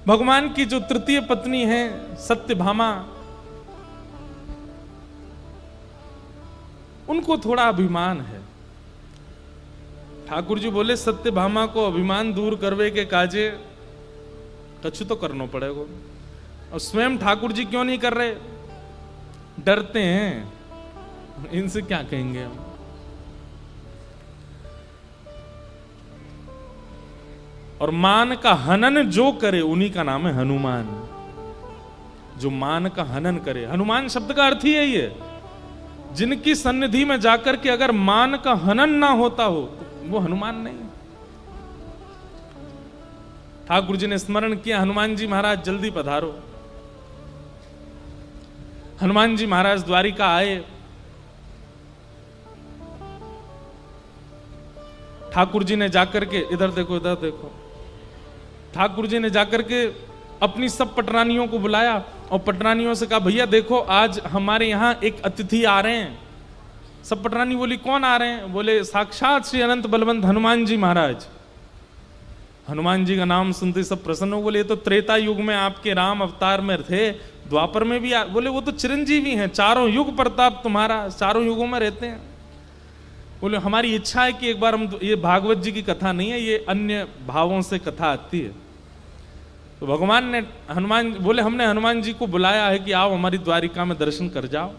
भगवान की जो तृतीय पत्नी है सत्यभामा, उनको थोड़ा अभिमान है। ठाकुर जी बोले सत्यभामा को अभिमान दूर करवे के काजे कछु तो करना पड़ेगा। और स्वयं ठाकुर जी क्यों नहीं कर रहे? डरते हैं, इनसे क्या कहेंगे हम। और मान का हनन जो करे उन्हीं का नाम है हनुमान। जो मान का हनन करे, हनुमान शब्द का अर्थ ही है ये, जिनकी सन्निधि में जाकर के अगर मान का हनन ना होता हो तो वो हनुमान नहीं। ठाकुर जी ने स्मरण किया, हनुमान जी महाराज जल्दी पधारो। हनुमान जी महाराज द्वारिका आए। ठाकुर जी ने जाकर के, इधर देखो इधर देखो, ठाकुर जी ने जाकर के अपनी सब पटरानियों को बुलाया और पटरानियों से कहा भैया देखो आज हमारे यहां एक अतिथि आ रहे हैं। सब पटरानी बोली कौन आ रहे हैं? बोले साक्षात श्री अनंत बलवंत हनुमान जी महाराज। हनुमान जी का नाम सुनते सब प्रसन्न हो। बोले ये तो त्रेता युग में आपके राम अवतार में थे, द्वापर में भी बोले वो तो चिरंजीवी हैं, चारों युग प्रताप तुम्हारा, चारों युगों में रहते हैं। बोले हमारी इच्छा है कि एक बार हम, ये भागवत जी की कथा नहीं है, ये अन्य भावों से कथा आती है। तो भगवान ने हनुमान बोले हमने हनुमान जी को बुलाया है कि आओ हमारी द्वारिका में दर्शन कर जाओ।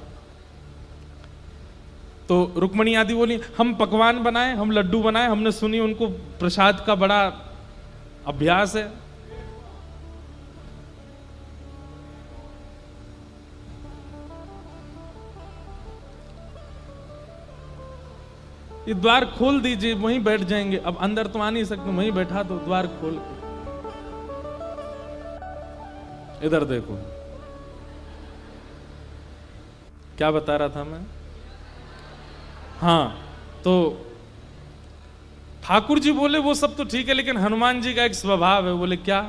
तो रुक्मणी आदि बोली हम पकवान बनाए, हम लड्डू बनाए, हमने सुनी उनको प्रसाद का बड़ा अभ्यास है। ये द्वार खोल दीजिए, वहीं बैठ जाएंगे। अब अंदर तो आ नहीं सकते, वहीं बैठा दो, द्वार खोल के। इधर देखो, क्या बता रहा था मैं? हाँ, तो ठाकुर जी बोले वो सब तो ठीक है, लेकिन हनुमान जी का एक स्वभाव है। बोले क्या?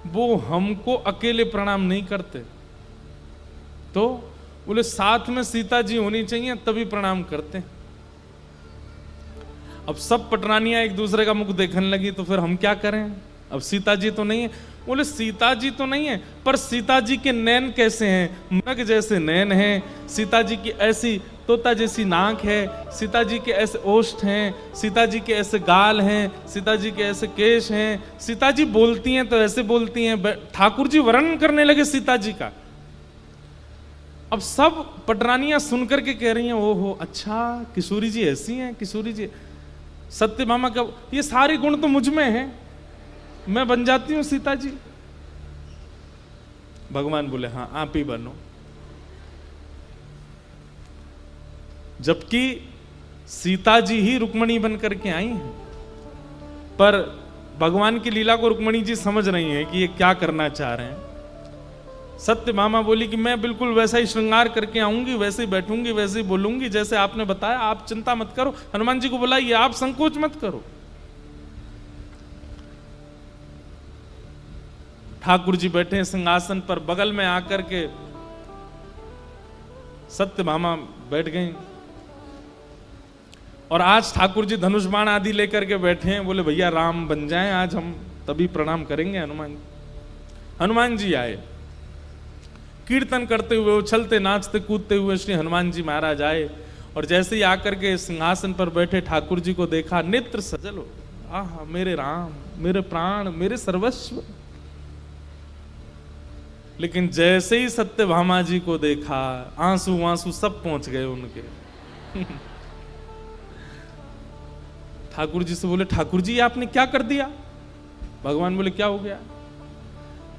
वो हमको अकेले प्रणाम नहीं करते, तो बोले साथ में सीता जी होनी चाहिए तभी प्रणाम करते। अब सब पटरानियां एक दूसरे का मुख देखने लगी, तो फिर हम क्या करें? अब सीता जी तो नहीं है। बोले सीता जी तो नहीं है, पर सीता जी के नैन कैसे हैं? मृग जैसे नैन हैं, सीता जी की ऐसी तोता जैसी नाक है, सीता जी के ऐसे ओष्ठ हैं, सीता जी के ऐसे गाल हैं, सीता जी के ऐसे केश हैं, सीता जी बोलती हैं तो ऐसे बोलती हैं। ठाकुर जी वर्णन करने लगे सीता जी का। अब सब पटरानियां सुनकर के कह रही हैं ओहो अच्छा, किशोरी जी ऐसी हैं, किशोरी जी। सत्यभामा का ये सारे गुण तो मुझ में हैं, मैं बन जाती हूं सीता जी। भगवान बोले हाँ आप ही बनो। जबकि सीता जी ही रुक्मणी बन करके आई हैं, पर भगवान की लीला को रुक्मणी जी समझ रही हैं कि ये क्या करना चाह रहे हैं। सत्यभामा बोली कि मैं बिल्कुल वैसा ही श्रृंगार करके आऊंगी, वैसे ही बैठूंगी, वैसे ही बोलूंगी जैसे आपने बताया, आप चिंता मत करो। हनुमान जी को बुलाइए, आप संकोच मत करो। ठाकुर जी बैठे सिंहासन पर, बगल में आकर के सत्यभामा बैठ गई। और आज ठाकुर जी धनुष बाण आदि लेकर के बैठे हैं। बोले भैया राम बन जाएं आज हम, तभी प्रणाम करेंगे हनुमान जी। हनुमान जी आए, कीर्तन करते हुए, उछलते नाचते कूदते हुए श्री हनुमान जी महाराज आए। और जैसे ही आकर के सिंहासन पर बैठे ठाकुर जी को देखा, नेत्र सजल हो, आहा मेरे राम, मेरे प्राण, मेरे सर्वस्व। लेकिन जैसे ही सत्यभामा जी को देखा, आंसू आंसू सब पहुंच गए उनके। ठाकुर जी से बोले ठाकुर जी आपने क्या कर दिया? भगवान बोले क्या हो गया?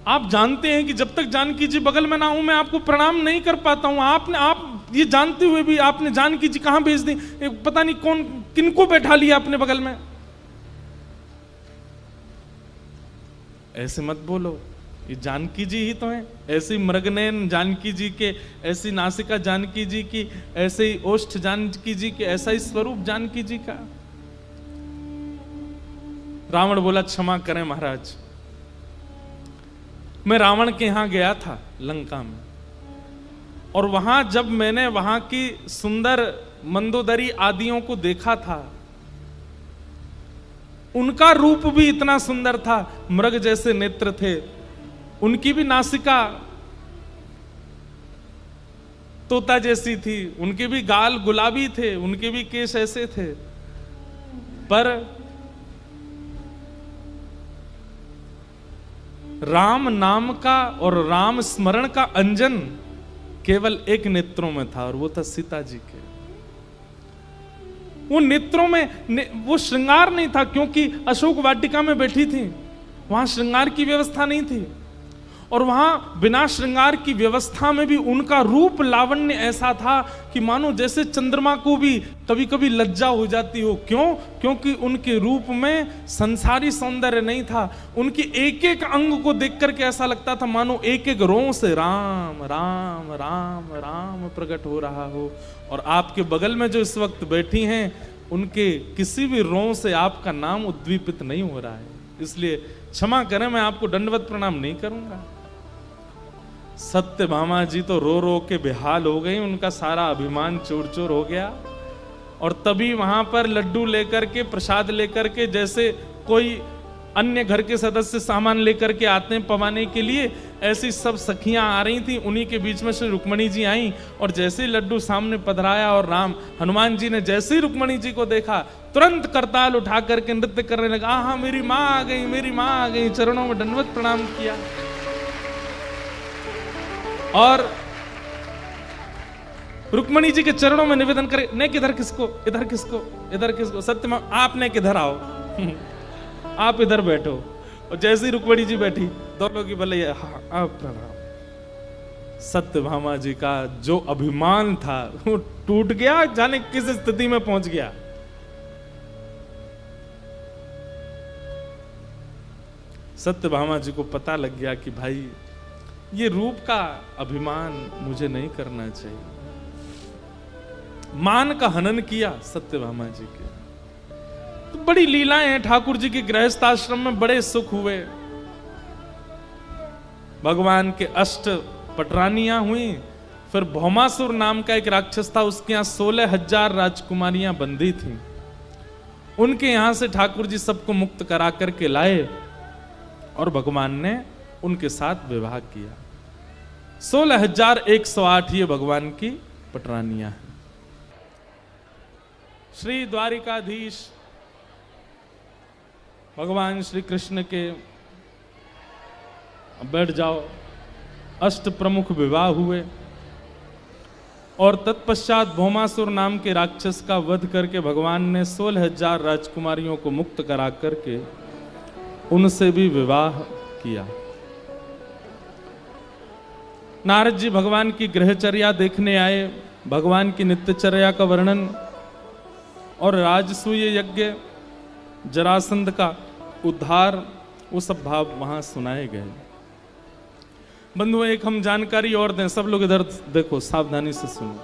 आप जानते हैं कि जब तक जानकी जी बगल में ना हूं मैं आपको प्रणाम नहीं कर पाता हूं। आप ये जानते हुए भी आपने जानकी जी कहां भेज दी, पता नहीं कौन किनको बैठा लिया अपने बगल में। ऐसे मत बोलो, ये जानकी जी ही तो हैं। ऐसी मृगनयन जानकी जी के, ऐसी नासिका जानकी जी की, ऐसे ही ओष्ठ जानकी जी के, ऐसा ही स्वरूप जानकी जी का। रावण बोला क्षमा करें महाराज, मैं रावण के यहां गया था लंका में, और वहां जब मैंने वहां की सुंदर मंदोदरी आदियों को देखा था, उनका रूप भी इतना सुंदर था, मृग जैसे नेत्र थे, उनकी भी नासिका तोता जैसी थी, उनके भी गाल गुलाबी थे, उनके भी केश ऐसे थे, पर राम नाम का और राम स्मरण का अंजन केवल एक नेत्रों में था, और वो था सीता जी के। वो नेत्रों में वो श्रृंगार नहीं था, क्योंकि अशोक वाटिका में बैठी थी, वहां श्रृंगार की व्यवस्था नहीं थी, और वहां बिना श्रृंगार की व्यवस्था में भी उनका रूप लावण्य ऐसा था कि मानो जैसे चंद्रमा को भी कभी कभी लज्जा हो जाती हो। क्यों? क्योंकि उनके रूप में संसारी सौंदर्य नहीं था, उनके एक एक अंग को देख करके ऐसा लगता था मानो एक एक रों से राम राम राम राम प्रकट हो रहा हो। और आपके बगल में जो इस वक्त बैठी हैं, उनके किसी भी रों से आपका नाम उद्दीपित नहीं हो रहा है, इसलिए क्षमा करें, मैं आपको दंडवत प्रणाम नहीं करूंगा। सत्यभामा जी तो रो रो के बेहाल हो गई, उनका सारा अभिमान चूर चूर हो गया, और तभी वहां पर लड्डू लेकर के, प्रसाद लेकर के, जैसे कोई अन्य घर के सदस्य सामान लेकर के आते हैं पवाने के लिए, ऐसी सब सखियां आ रही थी। उन्हीं के बीच में श्री रुक्मणी जी आई, और जैसे ही लड्डू सामने पधराया और राम हनुमान जी ने जैसे ही रुक्मणी जी को देखा, तुरंत करताल उठा करके नृत्य करने लगा। हाँ, मेरी माँ आ गई, मेरी माँ आ गई, चरणों में दंडवत प्रणाम किया। और रुक्मणी जी के चरणों में निवेदन करे, ने किधर किसको, इधर किसको, इधर किसको, सत्य आपने किधर आओ, आप इधर बैठो। और जैसे ही रुक्मणी जी बैठी, दोनों की भले आप प्रणाम। सत्यभामा जी का जो अभिमान था वो टूट गया, जाने किस स्थिति में पहुंच गया। सत्यभामा जी को पता लग गया कि भाई ये रूप का अभिमान मुझे नहीं करना चाहिए। मान का हनन किया सत्यभामा जी के। तो बड़ी लीलाएं हैं ठाकुर जी के गृहस्थ आश्रम में, बड़े सुख हुए। भगवान के अष्ट पटरानियां हुई, फिर भौमासुर नाम का एक राक्षस था, उसके यहां 16,000 राजकुमारियां बंदी थी। उनके यहां से ठाकुर जी सबको मुक्त करा करके लाए, और भगवान ने उनके साथ विवाह किया। 16,108 ये भगवान की पटरानियां हैं। श्री द्वारिकाधीश भगवान श्री कृष्ण के, बैठ जाओ, अष्ट प्रमुख विवाह हुए, और तत्पश्चात भौमासुर नाम के राक्षस का वध करके भगवान ने 16,000 राजकुमारियों को मुक्त करा करके उनसे भी विवाह किया। नारद जी भगवान की गृहचर्या देखने आए, भगवान की नित्यचर्या का वर्णन और राजसूय यज्ञ, जरासंध का उद्धार, वो सब भाव वहां सुनाए गए। बंधुओं, एक हम जानकारी और दें, सब लोग इधर देखो, सावधानी से सुनो।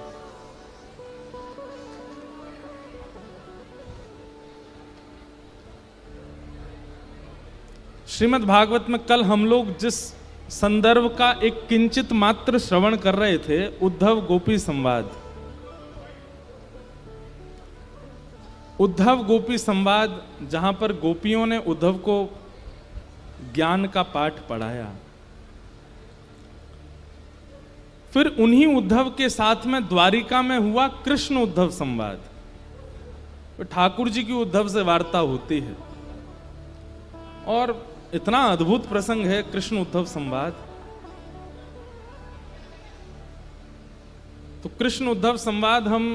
श्रीमद् भागवत में कल हम लोग जिस संदर्भ का एक किंचित मात्र श्रवण कर रहे थे, उद्धव गोपी संवाद, उद्धव गोपी संवाद, जहां पर गोपियों ने उद्धव को ज्ञान का पाठ पढ़ाया। फिर उन्हीं उद्धव के साथ में द्वारिका में हुआ कृष्ण उद्धव संवाद। तो ठाकुर जी की उद्धव से वार्ता होती है, और इतना अद्भुत प्रसंग है कृष्ण उद्धव संवाद। तो कृष्ण उद्धव संवाद हम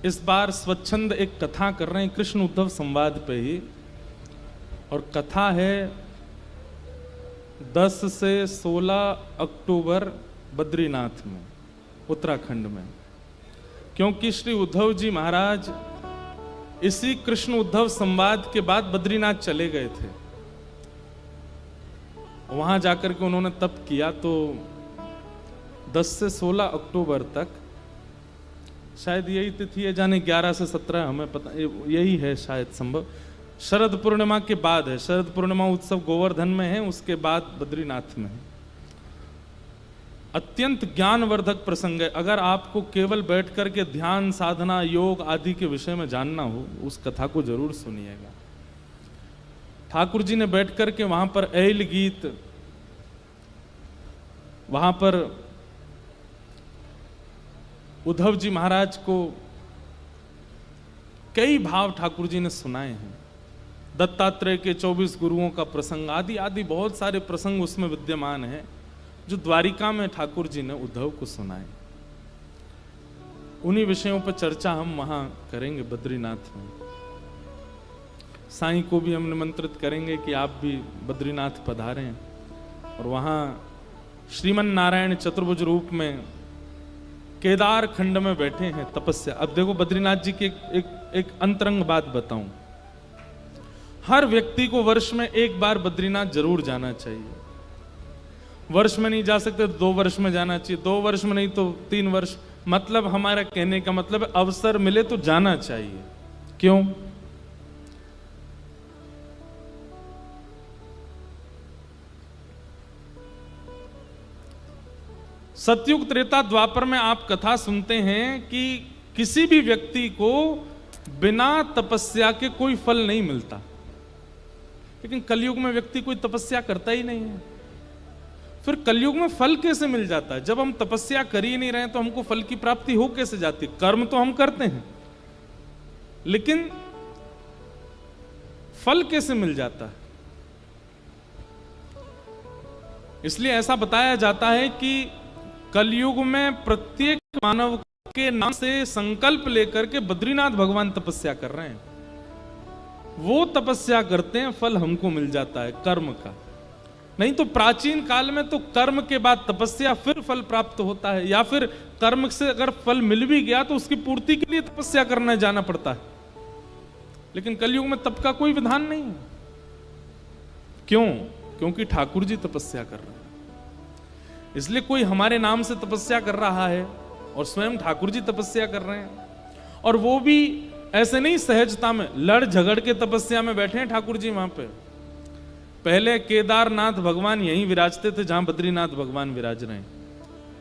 इस बार स्वच्छंद एक कथा कर रहे हैं कृष्ण उद्धव संवाद पे ही, और कथा है 10 से 16 अक्टूबर बद्रीनाथ में, उत्तराखंड में। क्योंकि श्री उद्धव जी महाराज इसी कृष्ण उद्धव संवाद के बाद बद्रीनाथ चले गए थे। वहां जाकर के उन्होंने तप किया, तो 10 से 16 अक्टूबर तक, शायद यही तिथि है, जाने 11 से 17, हमें पता, यही है शायद संभव। शरद पूर्णिमा के बाद है, शरद पूर्णिमा उत्सव गोवर्धन में है, उसके बाद बद्रीनाथ में है। अत्यंत ज्ञानवर्धक प्रसंग है। अगर आपको केवल बैठ कर के ध्यान साधना योग आदि के विषय में जानना हो, उस कथा को जरूर सुनिएगा। ठाकुर जी ने बैठ कर के वहां पर ऐल गीत, वहां पर उद्धव जी महाराज को कई भाव ठाकुर जी ने सुनाए हैं। दत्तात्रेय के 24 गुरुओं का प्रसंग आदि आदि बहुत सारे प्रसंग उसमें विद्यमान है, जो द्वारिका में ठाकुर जी ने उद्धव को सुनाए। उन्हीं विषयों पर चर्चा हम वहां करेंगे बद्रीनाथ में। साईं को भी हम निमंत्रित करेंगे कि आप भी बद्रीनाथ पधारें और वहां श्रीमन नारायण चतुर्भुज रूप में केदार खंड में बैठे हैं तपस्या। अब देखो बद्रीनाथ जी की एक अंतरंग बात बताऊं, हर व्यक्ति को वर्ष में एक बार बद्रीनाथ जरूर जाना चाहिए। वर्ष में नहीं जा सकते तो 2 वर्ष में जाना चाहिए, 2 वर्ष में नहीं तो 3 वर्ष। मतलब हमारा कहने का मतलब अवसर मिले तो जाना चाहिए। क्यों? सतयुग त्रेता द्वापर में आप कथा सुनते हैं कि किसी भी व्यक्ति को बिना तपस्या के कोई फल नहीं मिलता, लेकिन कलयुग में व्यक्ति कोई तपस्या करता ही नहीं है। फिर कलयुग में फल कैसे मिल जाता है? जब हम तपस्या कर ही नहीं रहे तो हमको फल की प्राप्ति हो कैसे जाती? कर्म तो हम करते हैं, लेकिन फल कैसे मिल जाता है? इसलिए ऐसा बताया जाता है कि कलयुग में प्रत्येक मानव के नाम से संकल्प लेकर के बद्रीनाथ भगवान तपस्या कर रहे हैं। वो तपस्या करते हैं, फल हमको मिल जाता है कर्म का। नहीं तो प्राचीन काल में तो कर्म के बाद तपस्या फिर फल प्राप्त होता है, या फिर कर्म से अगर फल मिल भी गया तो उसकी पूर्ति के लिए तपस्या करने जाना पड़ता है। लेकिन कलयुग में तप का कोई विधान नहीं है। क्यों? क्योंकि ठाकुर जी तपस्या कर रहे हैं। इसलिए कोई हमारे नाम से तपस्या कर रहा है और स्वयं ठाकुर जी तपस्या कर रहे हैं, और वो भी ऐसे नहीं सहजता में, लड़ झगड़ के तपस्या में बैठे हैं ठाकुर जी वहां पे। पहले केदारनाथ भगवान यहीं विराजते थे जहां बद्रीनाथ भगवान विराज रहे हैं।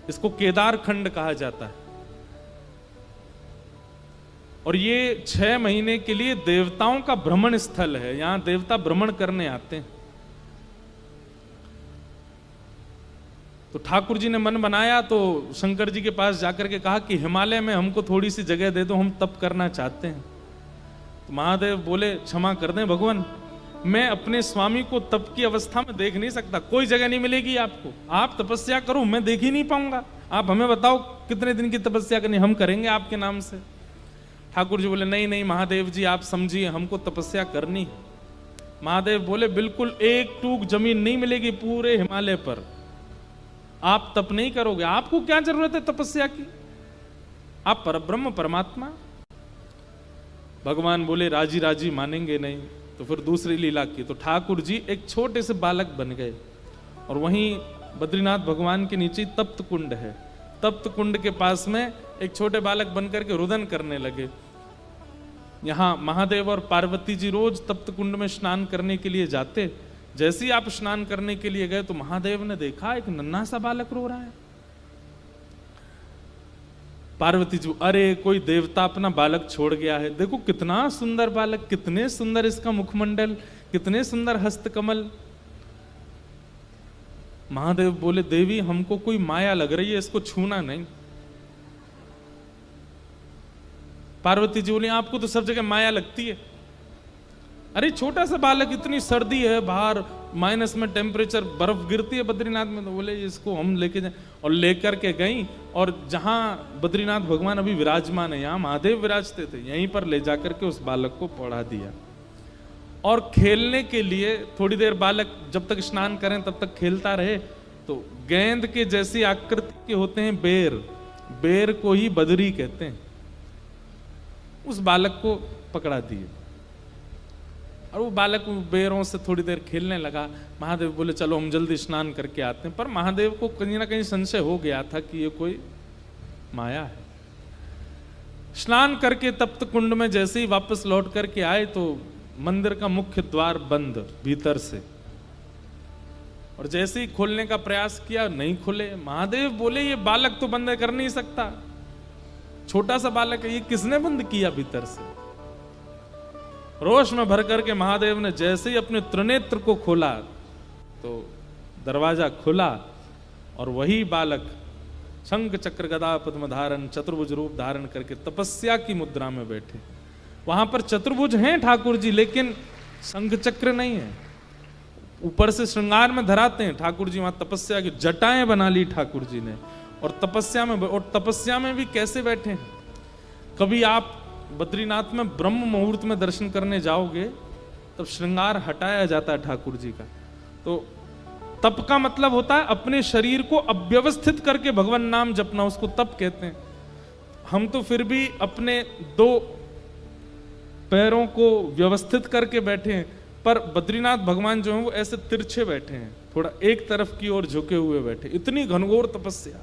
इसको केदार खंड कहा जाता है। और ये 6 महीने के लिए देवताओं का भ्रमण स्थल है, यहां देवता भ्रमण करने आते हैं। तो ठाकुर जी ने मन बनाया तो शंकर जी के पास जाकर के कहा कि हिमालय में हमको थोड़ी सी जगह दे दो, हम तप करना चाहते हैं। तो महादेव बोले क्षमा कर दें भगवान, मैं अपने स्वामी को तप की अवस्था में देख नहीं सकता, कोई जगह नहीं मिलेगी आपको, आप तपस्या करो, मैं देख ही नहीं पाऊंगा। आप हमें बताओ कितने दिन की तपस्या करनी, हम करेंगे आपके नाम से। ठाकुर जी बोले नहीं नहीं महादेव जी आप समझिए, हमको तपस्या करनी है। महादेव बोले बिल्कुल एक टूक जमीन नहीं मिलेगी पूरे हिमालय पर, आप तप नहीं करोगे, आपको क्या जरूरत है तपस्या की, आप परब्रह्म परमात्मा। भगवान बोले राजी राजी मानेंगे नहीं। तो फिर दूसरी लीला की, तो ठाकुर जी एक छोटे से बालक बन गए और वहीं बद्रीनाथ भगवान के नीचे तप्त कुंड है, तप्त कुंड के पास में एक छोटे बालक बनकर के रुदन करने लगे। यहां महादेव और पार्वती जी रोज तप्त कुंड में स्नान करने के लिए जाते। जैसे ही आप स्नान करने के लिए गए तो महादेव ने देखा एक नन्हा सा बालक रो रहा है। पार्वती जी अरे कोई देवता अपना बालक छोड़ गया है, देखो कितना सुंदर बालक, कितने सुंदर इसका मुखमंडल, कितने सुंदर हस्तकमल। महादेव बोले देवी हमको कोई माया लग रही है, इसको छूना नहीं। पार्वती जी बोली आपको तो सब जगह माया लगती है, अरे छोटा सा बालक, इतनी सर्दी है बाहर, माइनस में टेम्परेचर, बर्फ गिरती है बद्रीनाथ में। तो बोले इसको हम लेके जाए, और लेकर के गई। और जहां बद्रीनाथ भगवान अभी विराजमान है, यहाँ महादेव विराजते थे, यहीं पर ले जाकर के उस बालक को पढ़ा दिया। और खेलने के लिए थोड़ी देर बालक जब तक स्नान करें तब तक खेलता रहे। तो गेंद के जैसी आकृति के होते हैं बेर, बेर को ही बदरी कहते हैं, उस बालक को पकड़ा दिए और वो बालक बेरों से थोड़ी देर खेलने लगा। महादेव बोले चलो हम जल्दी स्नान करके आते हैं, पर महादेव को कहीं ना कहीं संशय हो गया था कि ये कोई माया है। स्नान करके तप्त कुंड में जैसे ही वापस लौट करके आए तो मंदिर का मुख्य द्वार बंद भीतर से। और जैसे ही खोलने का प्रयास किया नहीं खुले। महादेव बोले ये बालक तो बंद कर नहीं सकता, छोटा सा बालक है, ये किसने बंद किया भीतर से। रोष में भर करके महादेव ने जैसे ही अपने त्रिनेत्र को खोला तो दरवाजा खुला और वही बालक शंख चक्र गदा पद्म धारण चतुर्भुज रूप धारण करके तपस्या की मुद्रा में बैठे। वहां पर चतुर्भुज हैं ठाकुर जी, लेकिन शंख चक्र नहीं है। ऊपर से श्रृंगार में धराते हैं ठाकुर जी, वहां तपस्या की जटाएं बना ली ठाकुर जी ने, और तपस्या में भी कैसे बैठे हैं। कभी आप बद्रीनाथ में ब्रह्म मुहूर्त में दर्शन करने जाओगे तब श्रृंगार हटाया जाता है ठाकुर जी का। तो तप का मतलब होता है अपने शरीर को अव्यवस्थित करके भगवान नाम जपना, उसको तप कहते हैं। हम तो फिर भी अपने दो पैरों को व्यवस्थित करके बैठे हैं, पर बद्रीनाथ भगवान जो हैं वो ऐसे तिरछे बैठे हैं, थोड़ा एक तरफ की ओर झुके हुए बैठे, इतनी घनघोर तपस्या।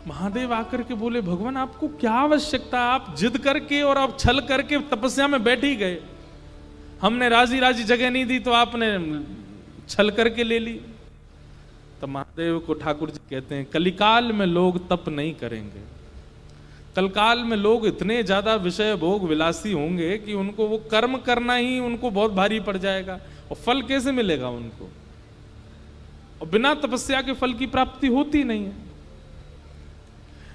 महादेव आकर के बोले भगवान आपको क्या आवश्यकता, आप जिद करके और आप छल करके तपस्या में बैठ ही गए। हमने राजी राजी जगह नहीं दी तो आपने छल करके ले ली। तो महादेव को ठाकुर जी कहते हैं कलिकाल में लोग तप नहीं करेंगे। कलकाल में लोग इतने ज्यादा विषय भोग विलासी होंगे कि उनको वो कर्म करना ही उनको बहुत भारी पड़ जाएगा, और फल कैसे मिलेगा उनको। और बिना तपस्या के फल की प्राप्ति होती नहीं है।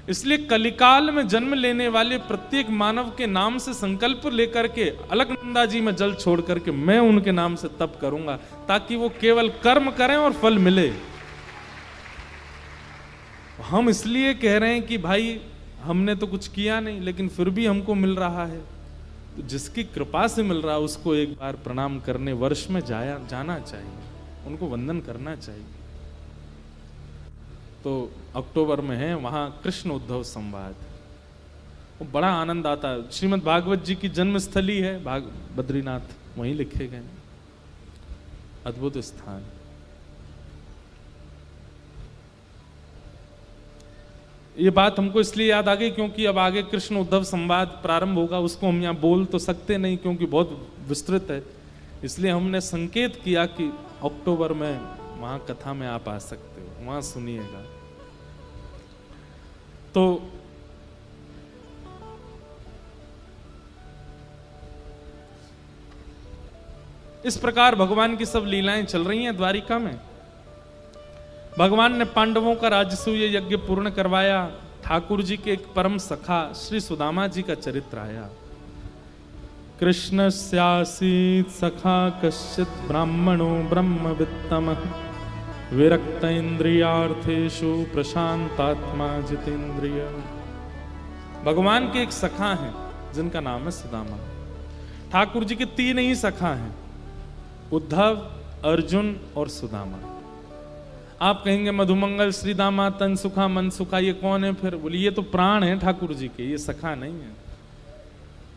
इसलिए कलिकाल में जन्म लेने वाले प्रत्येक मानव के नाम से संकल्प लेकर के अलकनंदा जी में जल छोड़ करके मैं उनके नाम से तप करूंगा, ताकि वो केवल कर्म करें और फल मिले। हम इसलिए कह रहे हैं कि भाई हमने तो कुछ किया नहीं लेकिन फिर भी हमको मिल रहा है, तो जिसकी कृपा से मिल रहा है उसको एक बार प्रणाम करने वर्ष में जाना चाहिए, उनको वंदन करना चाहिए। तो अक्टूबर में है वहां कृष्ण उद्धव संवाद, वो बड़ा आनंद आता है। श्रीमद् भागवत जी की जन्मस्थली है बद्रीनाथ, वहीं लिखे गए, अद्भुत स्थान। ये बात हमको इसलिए याद आ गई क्योंकि अब आगे कृष्ण उद्धव संवाद प्रारंभ होगा, उसको हम यहाँ बोल तो सकते नहीं क्योंकि बहुत विस्तृत है। इसलिए हमने संकेत किया कि अक्टूबर में वहां कथा में आप आ सकते हो, वहां सुनिएगा। तो इस प्रकार भगवान की सब लीलाएं चल रही हैं द्वारिका में। भगवान ने पांडवों का राजसूय यज्ञ पूर्ण करवाया। ठाकुर जी के एक परम सखा श्री सुदामा जी का चरित्र आया। कृष्णस्यासीत् सखा कश्चित् ब्राह्मणो ब्रह्मवित्तमः विरक्त इंद्रियार्थेषु प्रशांतात्मा जितेंद्रिय। भगवान के एक सखा हैं जिनका नाम है सुदामा। ठाकुर जी के तीन ही सखा हैं, उद्धव, अर्जुन और सुदामा। आप कहेंगे मधुमंगल, श्रीदामा, तनसुखा, मनसुखा, ये कौन है फिर? बोलिए ये तो प्राण है ठाकुर जी के, ये सखा नहीं है।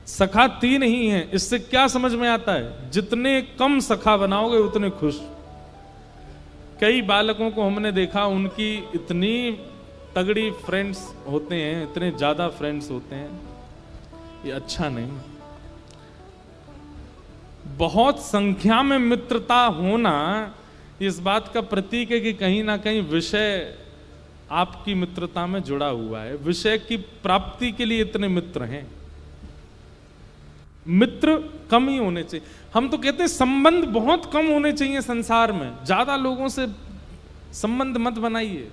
सखा तीन ही हैं। इससे क्या समझ में आता है? जितने कम सखा बनाओगे उतने खुश। कई बालकों को हमने देखा, उनकी इतनी तगड़ी फ्रेंड्स होते हैं, इतने ज्यादा फ्रेंड्स होते हैं, ये अच्छा नहीं। बहुत संख्या में मित्रता होना इस बात का प्रतीक है कि कहीं ना कहीं विषय आपकी मित्रता में जुड़ा हुआ है। विषय की प्राप्ति के लिए इतने मित्र हैं। मित्र कम ही होने चाहिए। हम तो कहते हैं संबंध बहुत कम होने चाहिए संसार में, ज्यादा लोगों से संबंध मत बनाइए।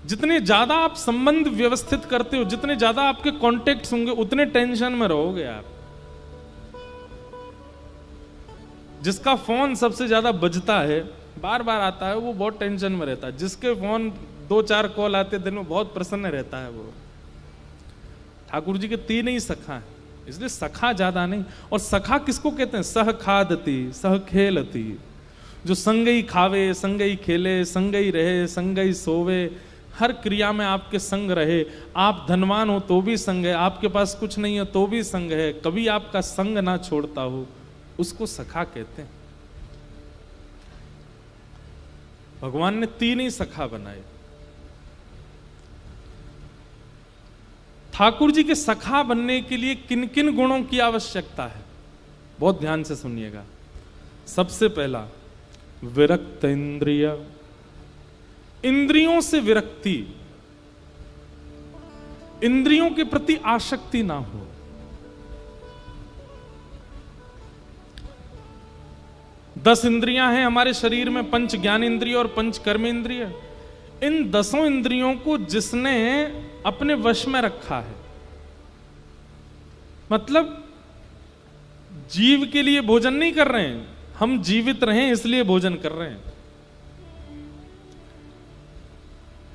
जितने ज्यादा आप संबंध व्यवस्थित करते हो, जितने ज्यादा आपके कॉन्टेक्ट्स होंगे, उतने टेंशन में रहोगे आप। जिसका फोन सबसे ज्यादा बजता है, बार बार आता है, वो बहुत टेंशन में रहता है। जिसके फोन 2-4 कॉल आते दिन में बहुत प्रसन्न रहता है वो। ठाकुर जी के तीन ही सखा हैं, इसलिए सखा ज्यादा नहीं। और सखा किसको कहते हैं? सह खादती सह खेलती, जो संग ही खावे, संग ही खेले, संग ही रहे, संग ही सोवे, हर क्रिया में आपके संग रहे। आप धनवान हो तो भी संग है, आपके पास कुछ नहीं है तो भी संग है, कभी आपका संग ना छोड़ता हो, उसको सखा कहते हैं। भगवान ने तीन ही सखा बनाए। ठाकुर जी के सखा बनने के लिए किन किन गुणों की आवश्यकता है? बहुत ध्यान से सुनिएगा। सबसे पहला, विरक्त इंद्रिय, इंद्रियों से विरक्ति, इंद्रियों के प्रति आसक्ति ना हो। दस इंद्रियां हैं हमारे शरीर में, पंच ज्ञान इंद्रिय और पंच कर्म इंद्रिय। इन 10 इंद्रियों को जिसने अपने वश में रखा है, मतलब जीव के लिए भोजन नहीं कर रहे हैं, हम जीवित रहें इसलिए भोजन कर रहे हैं।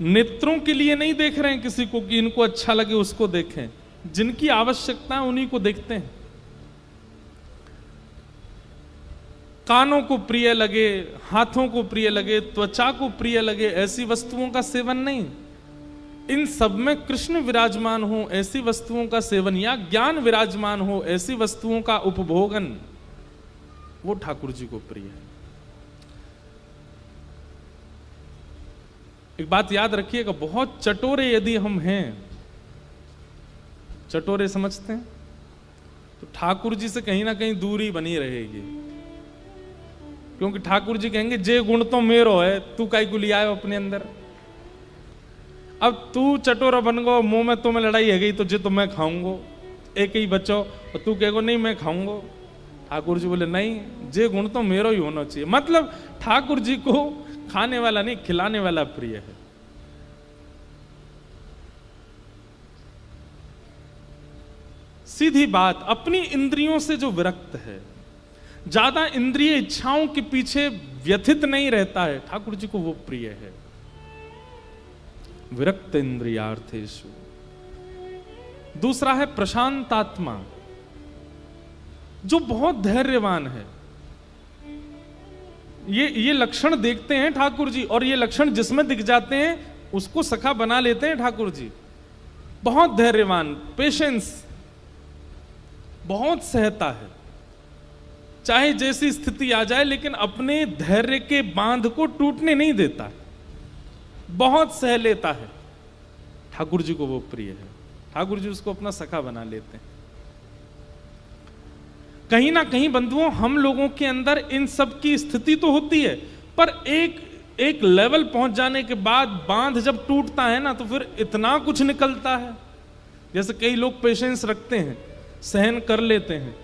नेत्रों के लिए नहीं देख रहे हैं किसी को कि इनको अच्छा लगे उसको देखें, जिनकी आवश्यकता है उन्हीं को देखते हैं। कानों को प्रिय लगे, हाथों को प्रिय लगे, त्वचा को प्रिय लगे, ऐसी वस्तुओं का सेवन नहीं। इन सब में कृष्ण विराजमान हो ऐसी वस्तुओं का सेवन, या ज्ञान विराजमान हो ऐसी वस्तुओं का उपभोगन, वो ठाकुर जी को प्रिय है। एक बात याद रखिएगा, बहुत चटोरे यदि हम हैं, चटोरे समझते हैं, तो ठाकुर जी से कहीं ना कहीं दूरी बनी रहेगी। क्योंकि ठाकुर जी कहेंगे जे गुण तो मेरो है, तू काई को लिया है अपने अंदर। अब तू चटोरा बन गो, मुंह में तुम्हें लड़ाई है गई तो जे तो मैं खाऊंगो, एक ही बच्चो, और तू कहेगो नहीं मैं खाऊंगो। ठाकुर जी बोले नहीं, जे गुण तो मेरो ही होना चाहिए। मतलब ठाकुर जी को खाने वाला नहीं, खिलाने वाला प्रिय है। सीधी बात, अपनी इंद्रियों से जो विरक्त है, ज्यादा इंद्रिय इच्छाओं के पीछे व्यथित नहीं रहता है, ठाकुर जी को वो प्रिय है। विरक्त इंद्रियार्थेषु। दूसरा है प्रशांतात्मा, जो बहुत धैर्यवान है। ये लक्षण देखते हैं ठाकुर जी, और ये लक्षण जिसमें दिख जाते हैं उसको सखा बना लेते हैं ठाकुर जी। बहुत धैर्यवान, पेशेंस, बहुत सहता है, चाहे जैसी स्थिति आ जाए, लेकिन अपने धैर्य के बांध को टूटने नहीं देता, बहुत सह लेता है। ठाकुर जी को वो प्रिय है, ठाकुर जी उसको अपना सखा बना लेते हैं। कहीं ना कहीं बंधुओं, हम लोगों के अंदर इन सब की स्थिति तो होती है, पर एक लेवल पहुंच जाने के बाद बांध जब टूटता है ना, तो फिर इतना कुछ निकलता है। जैसे कई लोग पेशेंस रखते हैं, सहन कर लेते हैं।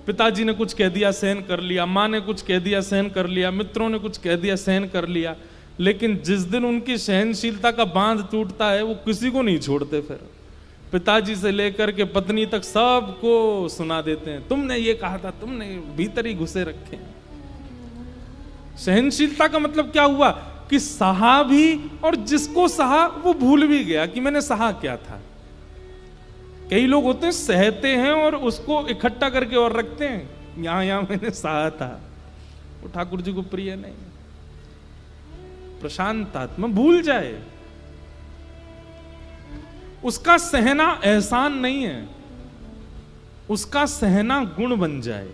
पिताजी ने कुछ कह दिया, सहन कर लिया, माँ ने कुछ कह दिया, सहन कर लिया, मित्रों ने कुछ कह दिया, सहन कर लिया। लेकिन जिस दिन उनकी सहनशीलता का बांध टूटता है, वो किसी को नहीं छोड़ते। फिर पिताजी से लेकर के पत्नी तक सबको सुना देते हैं, तुमने ये कहा था, तुमने भीतर ही घुसे रखे हैं। सहनशीलता का मतलब क्या हुआ कि सहा भी, और जिसको सहा वो भूल भी गया कि मैंने सहा क्या था। कई लोग होते हैं सहते हैं और उसको इकट्ठा करके और रखते हैं, यहां मैंने सहा था। वो ठाकुर जी को प्रिय नहीं। प्रशांत आत्मा भूल जाए, उसका सहना एहसान नहीं है, उसका सहना गुण बन जाए।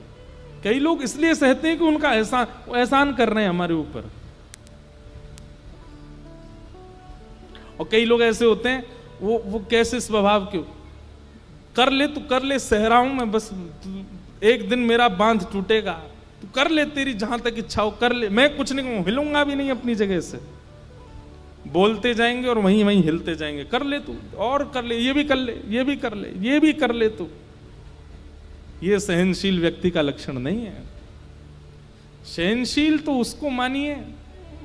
कई लोग इसलिए सहते हैं कि उनका एहसान कर रहे हैं हमारे ऊपर। और कई लोग ऐसे होते हैं, वो कैसे स्वभाव के, कर ले तो कर ले, सह रहा हूं मैं, बस एक दिन मेरा बांध टूटेगा, तू कर ले, तेरी जहां तक इच्छा हो कर ले, मैं कुछ नहीं कहूं, हिलूंगा भी नहीं अपनी जगह से। बोलते जाएंगे और वहीं वहीं हिलते जाएंगे, कर ले तू, और कर ले, ये भी कर ले, ये भी कर ले, ये भी कर ले तू। ये सहनशील व्यक्ति का लक्षण नहीं है। सहनशील तो उसको मानिए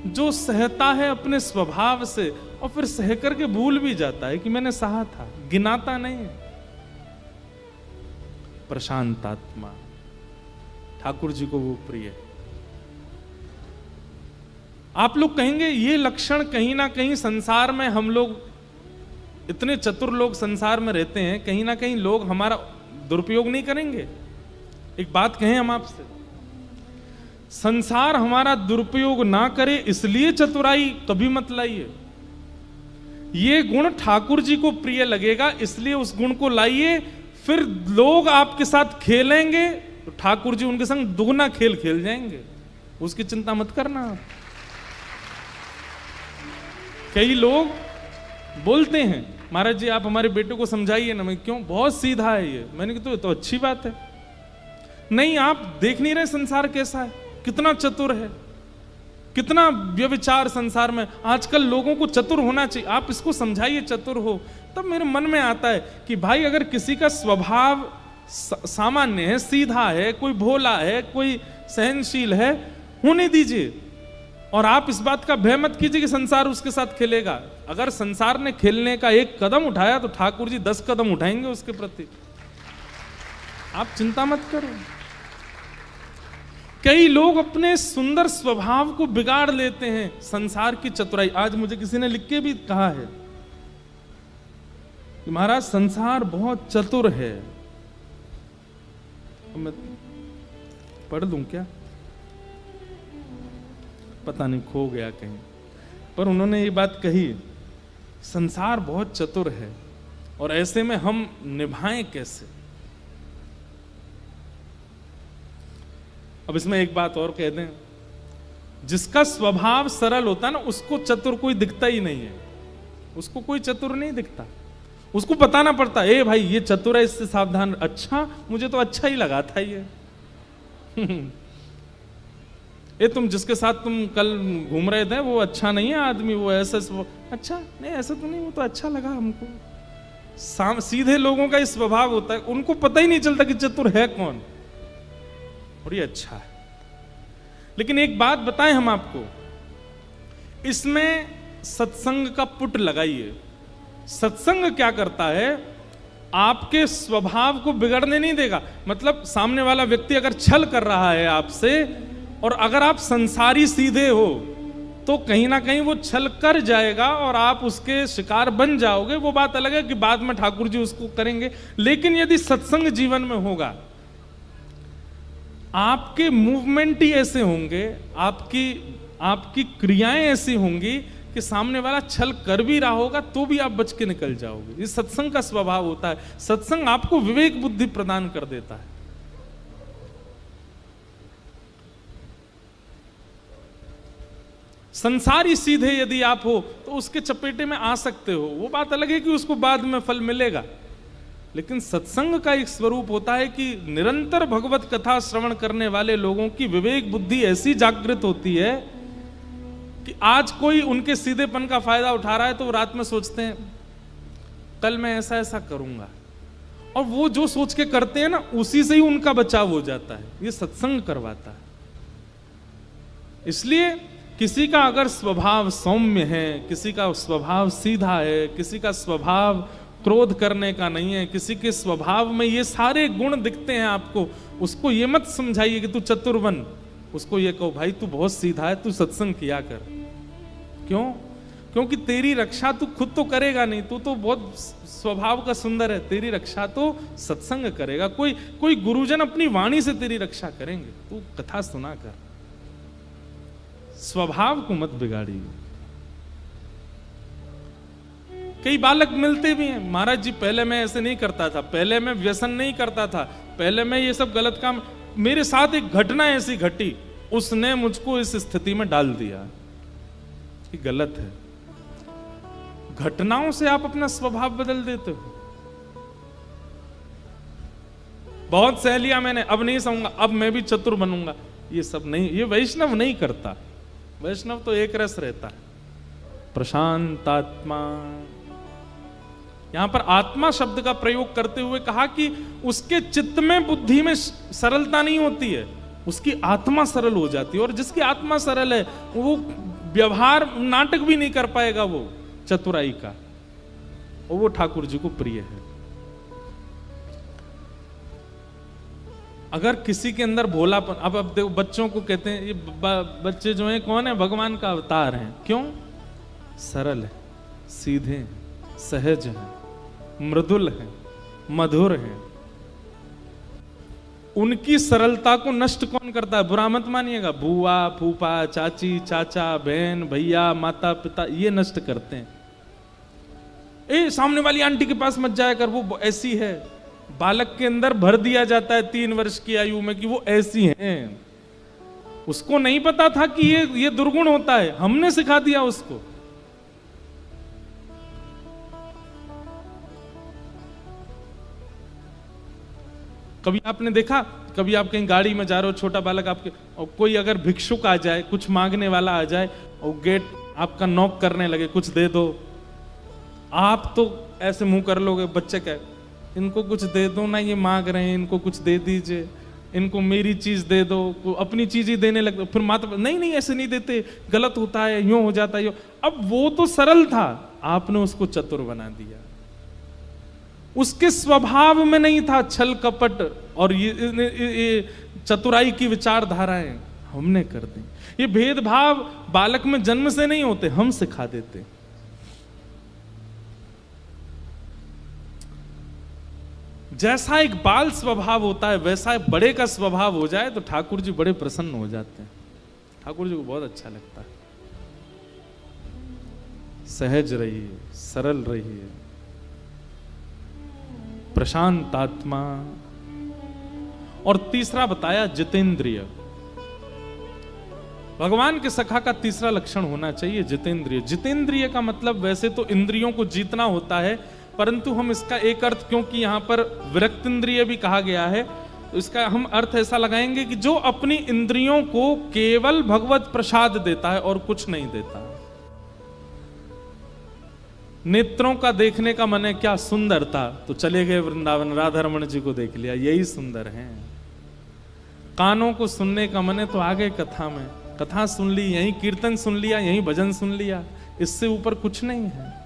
जो सहता है अपने स्वभाव से, और फिर सह करके भूल भी जाता है कि मैंने सहा था, गिनाता नहीं है। प्रशांत आत्मा, ठाकुर जी को वो प्रिय है। आप लोग कहेंगे ये लक्षण कहीं ना कहीं संसार में, हम लोग इतने चतुर लोग संसार में रहते हैं, कहीं ना कहीं लोग हमारा दुरुपयोग नहीं करेंगे। एक बात कहें हम आपसे, संसार हमारा दुरुपयोग ना करे इसलिए चतुराई कभी मत लाइए। ये गुण ठाकुर जी को प्रिय लगेगा इसलिए उस गुण को लाइए, फिर लोग आपके साथ खेलेंगे तो ठाकुर जी उनके संग दुगना खेल खेल जाएंगे, उसकी चिंता मत करना आप। कई लोग बोलते हैं, महाराज जी आप हमारे बेटे को समझाइए ना। मैं क्यों, बहुत सीधा है ये। मैंने कहा तो अच्छी बात है, नहीं, आप देख नहीं रहे संसार कैसा है, कितना चतुर है, कितना व्यभिचार संसार में। आजकल लोगों को चतुर होना चाहिए, आप इसको समझाइए चतुर हो। तब मेरे मन में आता है कि भाई अगर किसी का स्वभाव सामान्य है, सीधा है, कोई भोला है, कोई सहनशील है, होने दीजिए। और आप इस बात का भय मत कीजिए कि संसार उसके साथ खेलेगा। अगर संसार ने खेलने का एक कदम उठाया तो ठाकुर जी 10 कदम उठाएंगे उसके प्रति, आप चिंता मत करो। कई लोग अपने सुंदर स्वभाव को बिगाड़ लेते हैं संसार की चतुराई। आज मुझे किसी ने लिख के भी कहा है कि महाराज संसार बहुत चतुर है। मैं पढ़ दूं क्या, पता नहीं, खो गया कहीं, पर उन्होंने ये बात कही, संसार बहुत चतुर है और ऐसे में हम निभाएं कैसे। अब इसमें एक बात और कह दें, जिसका स्वभाव सरल होता है ना, उसको चतुर कोई दिखता ही नहीं है, उसको कोई चतुर नहीं दिखता। उसको बताना पड़ता है, ए भाई ये चतुर है, इससे सावधान। अच्छा, मुझे तो अच्छा ही लगा था ये। ये तुम जिसके साथ तुम कल घूम रहे थे वो अच्छा नहीं है आदमी, वो ऐसा अच्छा नहीं, ऐसा तो नहीं, वो तो अच्छा लगा हमको। सीधे लोगों का इस स्वभाव होता है, उनको पता ही नहीं चलता कि चतुर है कौन और ये अच्छा है। लेकिन एक बात बताएं हम आपको, इसमें सत्संग का पुट लगाइए। सत्संग क्या करता है, आपके स्वभाव को बिगड़ने नहीं देगा। मतलब सामने वाला व्यक्ति अगर छल कर रहा है आपसे, और अगर आप संसारी सीधे हो तो कहीं ना कहीं वो छल कर जाएगा और आप उसके शिकार बन जाओगे। वो बात अलग है कि बाद में ठाकुर जी उसको करेंगे। लेकिन यदि सत्संग जीवन में होगा, आपके मूवमेंट ही ऐसे होंगे, आपकी क्रियाएं ऐसी होंगी कि सामने वाला छल कर भी रहा होगा तो भी आप बच के निकल जाओगे। ये सत्संग का स्वभाव होता है। सत्संग आपको विवेक बुद्धि प्रदान कर देता है। संसारी सीधे यदि आप हो तो उसके चपेटे में आ सकते हो, वो बात अलग है कि उसको बाद में फल मिलेगा। लेकिन सत्संग का एक स्वरूप होता है कि निरंतर भगवत कथा श्रवण करने वाले लोगों की विवेक बुद्धि ऐसी जागृत होती है कि आज कोई उनके सीधेपन का फायदा उठा रहा है तो वो रात में सोचते हैं कल मैं ऐसा ऐसा करूंगा, और वो जो सोच के करते हैं ना, उसी से ही उनका बचाव हो जाता है। ये सत्संग करवाता है। इसलिए किसी का अगर स्वभाव सौम्य है, किसी का स्वभाव सीधा है, किसी का स्वभाव क्रोध करने का नहीं है, किसी के स्वभाव में ये सारे गुण दिखते हैं आपको, उसको ये मत समझाइए कि तू चतुर बन। उसको ये कहो भाई तू बहुत सीधा है, तू सत्संग किया कर। क्यों? क्योंकि तेरी रक्षा तू खुद तो करेगा नहीं, तू तो बहुत स्वभाव का सुंदर है, तेरी रक्षा तो सत्संग करेगा। कोई गुरुजन अपनी वाणी से तेरी रक्षा करेंगे। तू कथा सुना कर, स्वभाव को मत बिगाड़िए। कई बालक मिलते भी हैं, महाराज जी पहले मैं ऐसे नहीं करता था, पहले मैं व्यसन नहीं करता था, पहले मैं ये सब गलत काम, मेरे साथ एक घटना ऐसी घटी, उसने मुझको इस स्थिति में डाल दिया। ये गलत है। घटनाओं से आप अपना स्वभाव बदल देते हो। बहुत सहेलियां मैंने, अब नहीं सहूंगा, अब मैं भी चतुर बनूंगा, ये सब नहीं, ये वैष्णव नहीं करता। वैष्णव तो एक रस रहता है, प्रशांत आत्मा। यहां पर आत्मा शब्द का प्रयोग करते हुए कहा कि उसके चित्त में बुद्धि में सरलता नहीं होती है, उसकी आत्मा सरल हो जाती है। और जिसकी आत्मा सरल है वो व्यवहार नाटक भी नहीं कर पाएगा वो चतुराई का, और वो ठाकुर जी को प्रिय है। अगर किसी के अंदर भोलापन, अब देखो बच्चों को कहते हैं ये बच्चे जो हैं कौन है, भगवान का अवतार हैं। क्यों? सरल है, सीधे हैं, सहज हैं, मृदुल हैं, मधुर हैं। उनकी सरलता को नष्ट कौन करता है? बुरा मत मानिएगा, बुआ फूफा चाची चाचा बहन भैया माता पिता, ये नष्ट करते हैं। सामने वाली आंटी के पास मत जाया कर, वो ऐसी है। बालक के अंदर भर दिया जाता है 3 वर्ष की आयु में कि वो ऐसी हैं। उसको नहीं पता था कि ये दुर्गुण होता है, हमने सिखा दिया उसको। कभी आपने देखा, कभी आप कहीं गाड़ी में जा रहे हो, छोटा बालक आपके, और कोई अगर भिक्षुक आ जाए, कुछ मांगने वाला आ जाए और गेट आपका नॉक करने लगे, कुछ दे दो, आप तो ऐसे मुंह कर लोगे, बच्चे क्या, इनको कुछ दे दो ना, ये मांग रहे हैं, इनको कुछ दे दीजिए, इनको मेरी चीज दे दो, अपनी चीज ही देने लगते। फिर माता नहीं नहीं ऐसे नहीं देते, गलत होता है, यूं हो जाता है, यूं। अब वो तो सरल था, आपने उसको चतुर बना दिया। उसके स्वभाव में नहीं था छल कपट और ये चतुराई की विचारधाराएं, हमने कर दी। ये भेदभाव बालक में जन्म से नहीं होते, हम सिखा देते। जैसा एक बाल स्वभाव होता है वैसा बड़े का स्वभाव हो जाए तो ठाकुर जी बड़े प्रसन्न हो जाते हैं। ठाकुर जी को बहुत अच्छा लगता है। सहज रहिए, सरल रहिए, प्रशांत आत्मा। और तीसरा बताया जितेंद्रिय। भगवान के सखा का तीसरा लक्षण होना चाहिए जितेंद्रिय। जितेंद्रिय का मतलब वैसे तो इंद्रियों को जीतना होता है, परंतु हम इसका एक अर्थ, क्योंकि यहां पर विरक्त इंद्रिय भी कहा गया है, तो इसका हम अर्थ ऐसा लगाएंगे कि जो अपनी इंद्रियों को केवल भगवत प्रसाद देता है और कुछ नहीं देता। नेत्रों का देखने का मन है क्या सुंदरता, तो चले गए वृंदावन, राधा रमण जी को देख लिया, यही सुंदर है। कानों को सुनने का मन है तो आ गए कथा में, कथा सुन ली, यही कीर्तन सुन लिया, यही भजन सुन लिया, इससे ऊपर कुछ नहीं है।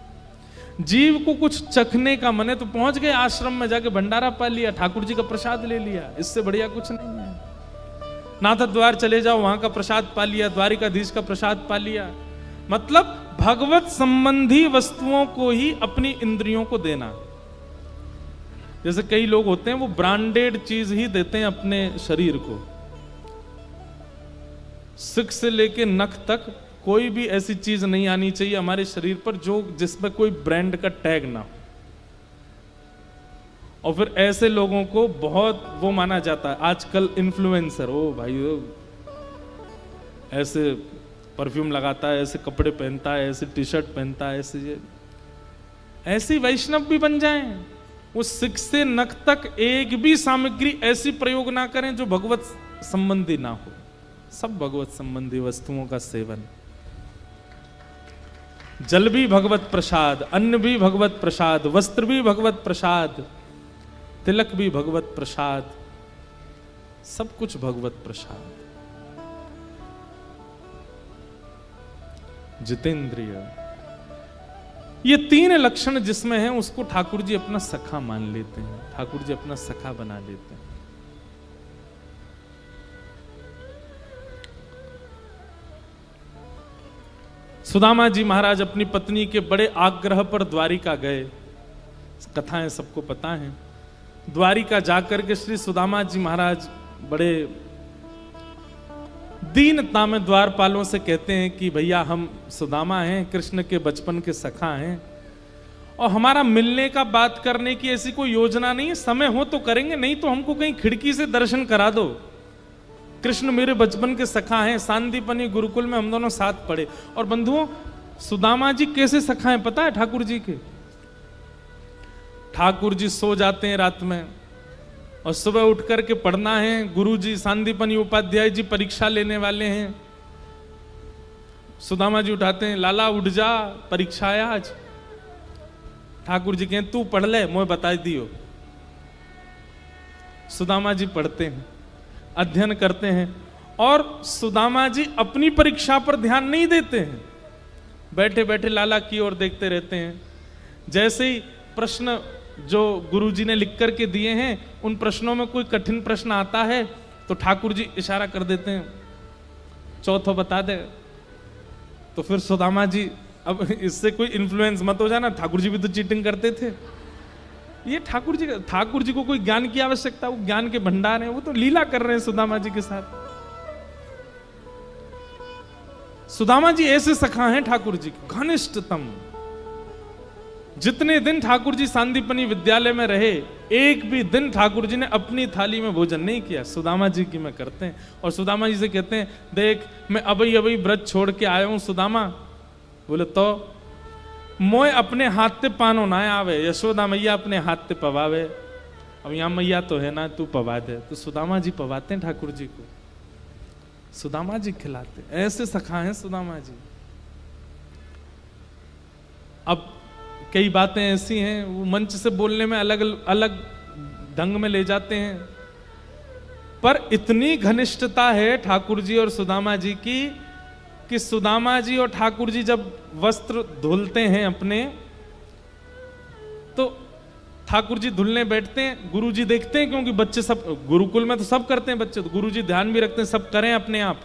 जीव को कुछ चखने का मन है तो पहुंच गए आश्रम में, जाके भंडारा पा लिया, ठाकुर जी का प्रसाद ले लिया, इससे बढ़िया कुछ नहीं है। नाथ द्वार चले जाओ, वहां का प्रसाद पा लिया, द्वारिकाधीश का प्रसाद पा लिया। मतलब भगवत संबंधी वस्तुओं को ही अपनी इंद्रियों को देना। जैसे कई लोग होते हैं वो ब्रांडेड चीज ही देते हैं अपने शरीर को, सिक से लेके नख तक कोई भी ऐसी चीज नहीं आनी चाहिए हमारे शरीर पर जो जिसमें कोई ब्रांड का टैग ना हो। और फिर ऐसे लोगों को बहुत वो माना जाता है आजकल, इन्फ्लुएंसर, ओ भाई ओ, ऐसे परफ्यूम लगाता है, ऐसे कपड़े पहनता है, ऐसे टी शर्ट पहनता है, ऐसी वैष्णव भी बन जाएं। वो सिक से नख तक एक भी सामग्री ऐसी प्रयोग ना करें जो भगवत संबंधी ना हो। सब भगवत संबंधी वस्तुओं का सेवन। जल भी भगवत प्रसाद, अन्न भी भगवत प्रसाद, वस्त्र भी भगवत प्रसाद, तिलक भी भगवत प्रसाद, सब कुछ भगवत प्रसाद। जितेंद्रिय, ये तीन लक्षण जिसमें हैं उसको ठाकुर जी अपना सखा मान लेते हैं, ठाकुर जी अपना सखा बना लेते हैं। सुदामा जी महाराज अपनी पत्नी के बड़े आग्रह पर द्वारिका गए, कथाएं सबको पता है। द्वारिका जाकर के श्री सुदामा जी महाराज बड़े दीनता में द्वारपालों से कहते हैं कि भैया हम सुदामा हैं, कृष्ण के बचपन के सखा हैं, और हमारा मिलने का बात करने की ऐसी कोई योजना नहीं है, समय हो तो करेंगे, नहीं तो हमको कहीं खिड़की से दर्शन करा दो। कृष्ण मेरे बचपन के सखा हैं, सांदीपनी गुरुकुल में हम दोनों साथ पढ़े। और बंधुओं, सुदामा जी कैसे सखा हैं पता है ठाकुर जी के? ठाकुर जी सो जाते हैं रात में और सुबह उठ करके पढ़ना है, गुरु जी सांदीपनी उपाध्याय जी परीक्षा लेने वाले हैं। सुदामा जी उठाते हैं, लाला उठ जा, परीक्षा है आज। ठाकुर जी कहें तू पढ़ ले, मैं बता दियो। सुदामा जी पढ़ते हैं, अध्ययन करते हैं, और सुदामा जी अपनी परीक्षा पर ध्यान नहीं देते हैं, बैठे बैठे लाला की ओर देखते रहते हैं। जैसे ही प्रश्न जो गुरुजी ने लिख करके दिए हैं उन प्रश्नों में कोई कठिन प्रश्न आता है तो ठाकुर जी इशारा कर देते हैं, चौथो बता दे। तो फिर सुदामा जी, अब इससे कोई इन्फ्लुएंस मत हो जाना, ठाकुर जी भी तो चीटिंग करते थे। ये ठाकुर जी को कोई ज्ञान की आवश्यकता, वो ज्ञान के भंडार हैं, वो तो लीला कर रहे हैं सुदामा जी के साथ। सुदामा जी ऐसे सखा हैं ठाकुर जी, घनिष्ठतम। जितने दिन ठाकुर जी सांदीपनी विद्यालय में रहे, एक भी दिन ठाकुर जी ने अपनी थाली में भोजन नहीं किया। सुदामा जी की में करते हैं, और सुदामा जी से कहते हैं, देख मैं अभी अभी व्रत छोड़ के आया हूं सुदामा। बोले तो मोय अपने हाथ ते पानो ना आवे, यशोदा मैया अपने हाथ ते पवावे। अब यहाँ मैया तो है ना, तू पवा दे। तो सुदामा जी पवाते हैं ठाकुर जी को, सुदामा जी खिलाते। ऐसे सखा हैं सुदामा जी। अब कई बातें ऐसी हैं वो मंच से बोलने में अलग अलग ढंग में ले जाते हैं, पर इतनी घनिष्ठता है ठाकुर जी और सुदामा जी की कि सुदामा जी और ठाकुर जी जब वस्त्र धुलते हैं अपने, तो ठाकुर जी धुलने बैठते हैं, गुरु जी देखते हैं, क्योंकि बच्चे सब गुरुकुल में तो सब करते हैं बच्चे, तो गुरु जी ध्यान भी रखते हैं सब करें अपने आप।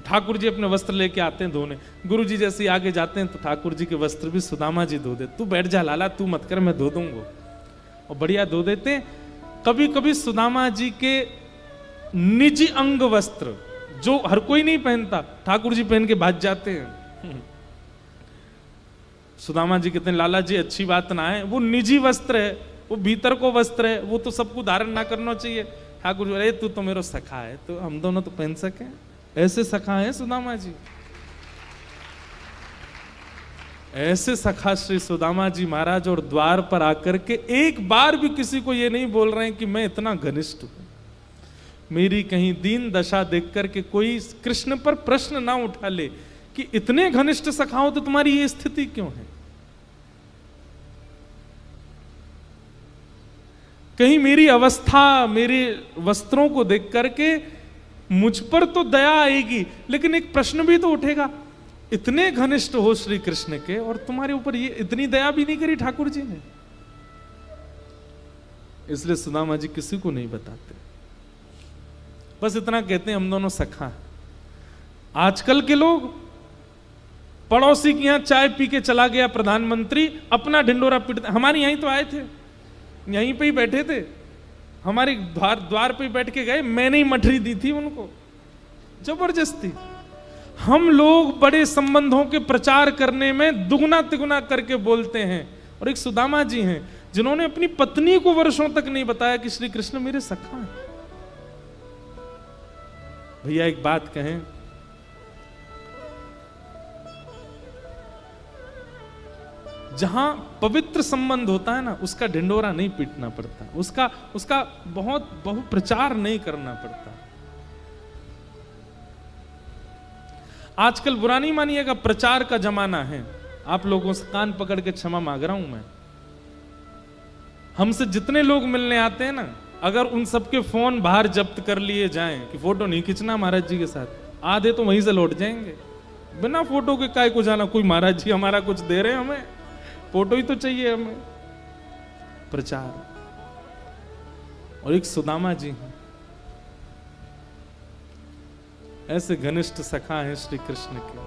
ठाकुर जी अपने वस्त्र लेके आते हैं धोने, गुरु जी जैसे ही आगे जाते हैं तो ठाकुर जी के वस्त्र भी सुदामा जी धो दे। तू बैठ जा लाला, तू मत कर, मैं धो दूंगा। और बढ़िया धो देते हैं। कभी कभी सुदामा जी के निजी अंग वस्त्र जो हर कोई नहीं पहनता, ठाकुर जी पहन के भाग जाते हैं। सुदामा जी कहते हैं लाला जी अच्छी बात ना है, वो निजी वस्त्र है, वो भीतर को वस्त्र है, वो तो सबको धारण ना करना चाहिए। ठाकुर जी अरे तू तो मेरा सखा है, तो हम दोनों तो पहन सके। ऐसे सखा है सुदामा जी, ऐसे सखा श्री सुदामा जी महाराज। और द्वार पर आकर के एक बार भी किसी को ये नहीं बोल रहे हैं कि मैं इतना घनिष्ठ हूं। मेरी कहीं दीन दशा देख करके कोई कृष्ण पर प्रश्न ना उठा ले कि इतने घनिष्ठ सखा हो तो तुम्हारी ये स्थिति क्यों है। कहीं मेरी अवस्था, मेरे वस्त्रों को देख करके मुझ पर तो दया आएगी, लेकिन एक प्रश्न भी तो उठेगा, इतने घनिष्ठ हो श्री कृष्ण के और तुम्हारे ऊपर ये इतनी दया भी नहीं करी ठाकुर जी ने। इसलिए सुदामा जी किसी को नहीं बताते, बस इतना कहते हैं हम दोनों सखा। आजकल के लोग पड़ोसी के यहां चाय पी के चला गया प्रधानमंत्री, अपना ढिंडोरा पीटते। हमारे यहीं तो आए थे, यहीं पे ही बैठे थे, हमारे द्वार पे बैठ के गए, मैंने ही मठरी दी थी उनको जबरदस्ती। हम लोग बड़े संबंधों के प्रचार करने में दुगना तिगुना करके बोलते हैं, और एक सुदामा जी हैं जिन्होंने अपनी पत्नी को वर्षों तक नहीं बताया कि श्री कृष्ण मेरे सखा हैं। भैया एक बात कहें, जहां पवित्र संबंध होता है ना, उसका ढिंडोरा नहीं पीटना पड़ता, उसका बहुत बहु प्रचार नहीं करना पड़ता। आजकल बुरा नहीं मानिएगा, प्रचार का जमाना है। आप लोगों से कान पकड़ के क्षमा मांग रहा हूं मैं। हमसे जितने लोग मिलने आते हैं ना, अगर उन सबके फोन बाहर जब्त कर लिए जाएं कि फोटो नहीं खींचना महाराज जी के साथ, आधे तो वहीं से लौट जाएंगे। बिना फोटो के काय को जाना, कोई महाराज जी हमारा कुछ दे रहे हैं, हमें फोटो ही तो चाहिए हमें। प्रचार। और एक सुदामा जी हैं, ऐसे घनिष्ठ सखा हैं श्री कृष्ण के,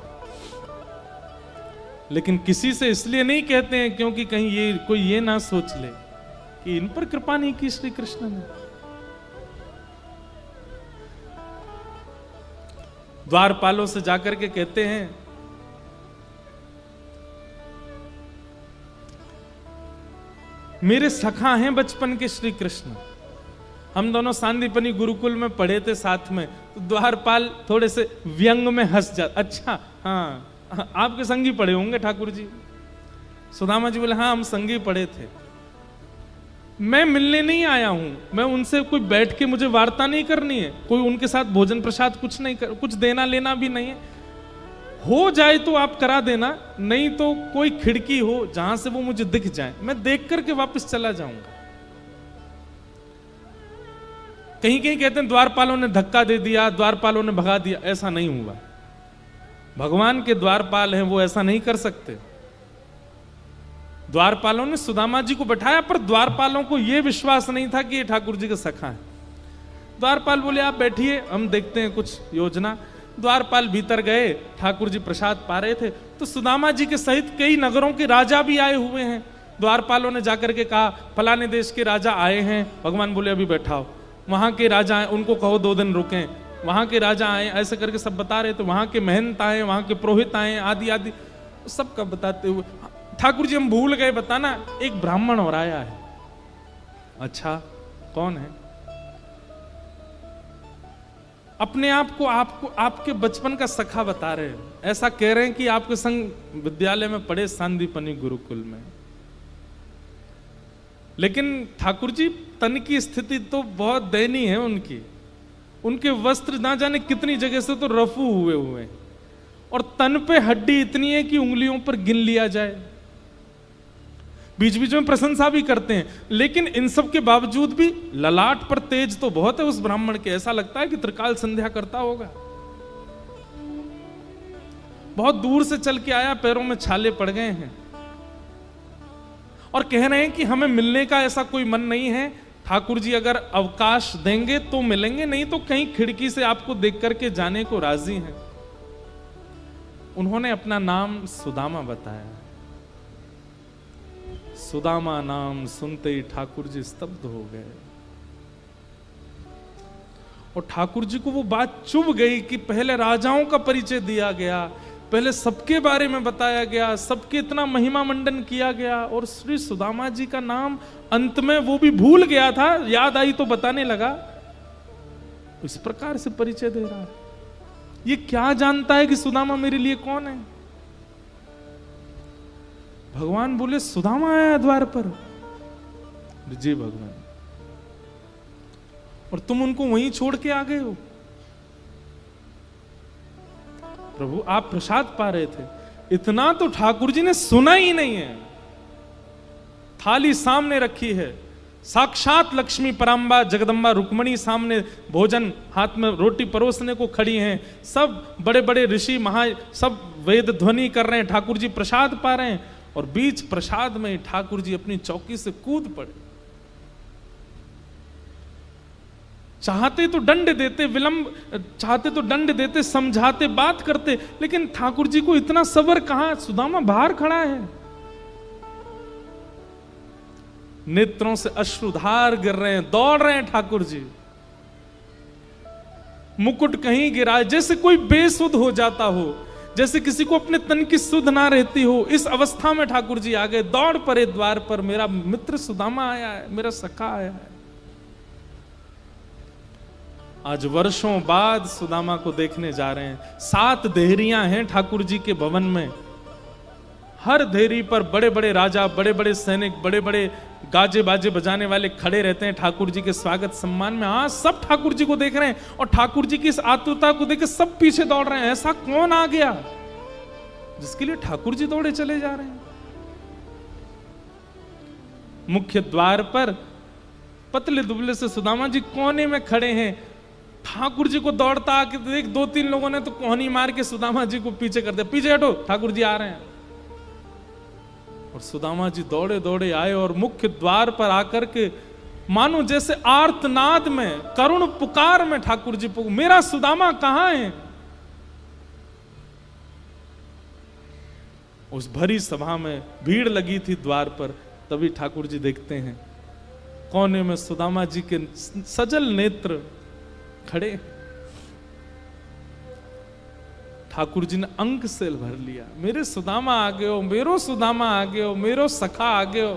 लेकिन किसी से इसलिए नहीं कहते हैं क्योंकि कहीं ये कोई ये ना सोच ले कि इन पर कृपा नहीं की श्री कृष्ण ने। द्वारपालों से जाकर के कहते हैं मेरे सखा हैं बचपन के श्री कृष्ण। हम दोनों सांदीपनी गुरुकुल में पढ़े थे साथ में, तो द्वारपाल थोड़े से व्यंग में हंस जाते। अच्छा हाँ, आपके संगी पढ़े होंगे ठाकुर जी। सुदामा जी बोले हाँ हम संगी पढ़े थे। मैं मिलने नहीं आया हूं, मैं उनसे कोई बैठ के मुझे वार्ता नहीं करनी है, कोई उनके साथ भोजन प्रसाद कुछ नहीं कर, कुछ देना लेना भी नहीं है। हो जाए तो आप करा देना, नहीं तो कोई खिड़की हो जहां से वो मुझे दिख जाए, मैं देख करके वापस चला जाऊंगा। कहीं कहीं कहते हैं द्वारपालों ने धक्का दे दिया, द्वारपालों ने भगा दिया, ऐसा नहीं हुआ। भगवान के द्वारपाल हैं, वो ऐसा नहीं कर सकते। द्वारपालों ने सुदामा जी को बैठाया, पर द्वारपालों को यह विश्वास नहीं था कि ये ठाकुर जी का सखा है। द्वारपाल बोले आप बैठिए, हम देखते हैं कुछ योजना। द्वारपाल भीतर गए, ठाकुर जी प्रसाद पा रहे थे, तो सुदामा जी के सहित कई नगरों के राजा भी आए हुए हैं। द्वारपालों ने जाकर के कहा फलाने देश के राजा आए हैं। भगवान बोले अभी बैठाओ। वहां के राजा आए, उनको कहो 2 दिन रुकें। वहां के राजा आए, ऐसे करके सब बता रहे थे। वहां के महंत आए, वहां के पुरोहित आए, आदि आदि सबका बताते हुए ठाकुर जी हम भूल गए बताना, एक ब्राह्मण और आया है। अच्छा कौन है? अपने आप को आपको आपके बचपन का सखा बता रहे हैं, ऐसा कह रहे हैं कि आपके संग विद्यालय में पढ़े सांदीपनी गुरुकुल में। लेकिन ठाकुर जी तन की स्थिति तो बहुत दयनीय है उनकी। उनके वस्त्र ना जाने कितनी जगह से तो रफू हुए और तन पे हड्डी इतनी है कि उंगलियों पर गिन लिया जाए। बीच बीच में प्रशंसा भी करते हैं, लेकिन इन सब के बावजूद भी ललाट पर तेज तो बहुत है उस ब्राह्मण के। ऐसा लगता है कि त्रिकाल संध्या करता होगा। बहुत दूर से चल के आया, पैरों में छाले पड़ गए हैं और कह रहे हैं कि हमें मिलने का ऐसा कोई मन नहीं है, ठाकुर जी अगर अवकाश देंगे तो मिलेंगे, नहीं तो कहीं खिड़की से आपको देख करके जाने को राजी हैं। उन्होंने अपना नाम सुदामा बताया। सुदामा नाम सुनते ही ठाकुर जी स्तब्ध हो गए और ठाकुर जी को वो बात चुभ गई कि पहले राजाओं का परिचय दिया गया, पहले सबके बारे में बताया गया, सबके इतना महिमा मंडन किया गया, और श्री सुदामा जी का नाम अंत में वो भी भूल गया था, याद आई तो बताने लगा। इस प्रकार से परिचय दे रहा है। ये क्या जानता है कि सुदामा मेरे लिए कौन है? भगवान बोले सुदामा आया द्वार पर। जी भगवान, और तुम उनको वहीं छोड़ के आ गए हो? प्रभु आप प्रसाद पा रहे थे। इतना तो ठाकुर जी ने सुना ही नहीं है। थाली सामने रखी है, साक्षात लक्ष्मी पराम्बा जगदम्बा रुक्मणी सामने भोजन, हाथ में रोटी परोसने को खड़ी हैं, सब बड़े बड़े ऋषि महा सब वेद ध्वनि कर रहे हैं, ठाकुर जी प्रसाद पा रहे हैं, और बीच प्रसाद में ठाकुर जी अपनी चौकी से कूद पड़े। चाहते तो दंड देते, विलंब चाहते तो दंड देते, समझाते, बात करते, लेकिन ठाकुर जी को इतना सब्र कहां। सुदामा बाहर खड़ा है, नेत्रों से अश्रुधार गिर रहे हैं, दौड़ रहे हैं ठाकुर जी। मुकुट कहीं गिरा, जैसे कोई बेसुध हो जाता हो, जैसे किसी को अपने तन की सुध ना रहती हो। इस अवस्था में ठाकुर जी आ गए, दौड़ पड़े द्वार पर। मेरा मित्र सुदामा आया है, मेरा सखा आया है। आज वर्षों बाद सुदामा को देखने जा रहे हैं। 7 देहरियां हैं ठाकुर जी के भवन में। हर देहरी पर बड़े बड़े राजा, बड़े बड़े सैनिक, बड़े बड़े गाजे बाजे बजाने वाले खड़े रहते हैं ठाकुर जी के स्वागत सम्मान में। हाँ, सब ठाकुर जी को देख रहे हैं और ठाकुर जी की इस आतुरता को देख सब पीछे दौड़ रहे हैं। ऐसा कौन आ गया जिसके लिए ठाकुर जी दौड़े चले जा रहे हैं? मुख्य द्वार पर पतले दुबले से सुदामा जी कोने में खड़े हैं। ठाकुर जी को दौड़ता आके देख 2-3 लोगों ने तो कोहनी मार के सुदामा जी को पीछे कर दिया। पीछे हटो, ठाकुर जी आ रहे हैं। और सुदामा जी दौड़े दौड़े आए और मुख्य द्वार पर आकर के मानो जैसे आर्तनाद में, करुण पुकार में ठाकुर जी मेरा सुदामा कहां है? उस भरी सभा में भीड़ लगी थी द्वार पर। तभी ठाकुर जी देखते हैं कोने में सुदामा जी के सजल नेत्र खड़े। ठाकुर जी ने अंक से भर लिया, मेरे सुदामा आ गए हो, मेरो सुदामा आ गए हो, मेरो सखा आ गए हो।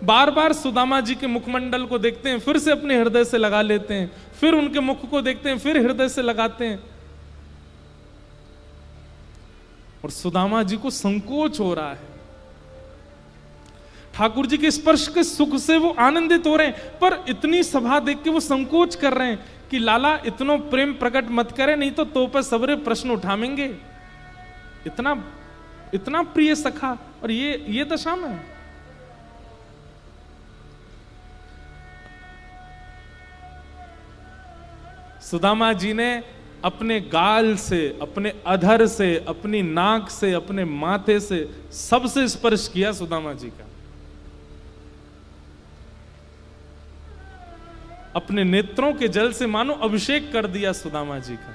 बार बार सुदामा जी के मुखमंडल को देखते हैं, फिर से अपने हृदय से लगा लेते हैं, फिर उनके मुख को देखते हैं, फिर हृदय से लगाते हैं। और सुदामा जी को संकोच हो रहा है। ठाकुर जी के स्पर्श के सुख से वो आनंदित हो रहे हैं, पर इतनी सभा देख के वो संकोच कर रहे हैं कि लाला इतनो प्रेम प्रकट मत करे, नहीं तो पर सबरे प्रश्न उठावेंगे। इतना इतना प्रिय सखा और ये दशा में। सुदामा जी ने अपने गाल से, अपने अधर से, अपनी नाक से, अपने माथे से सबसे स्पर्श किया सुदामा जी का। अपने नेत्रों के जल से मानो अभिषेक कर दिया सुदामा जी का।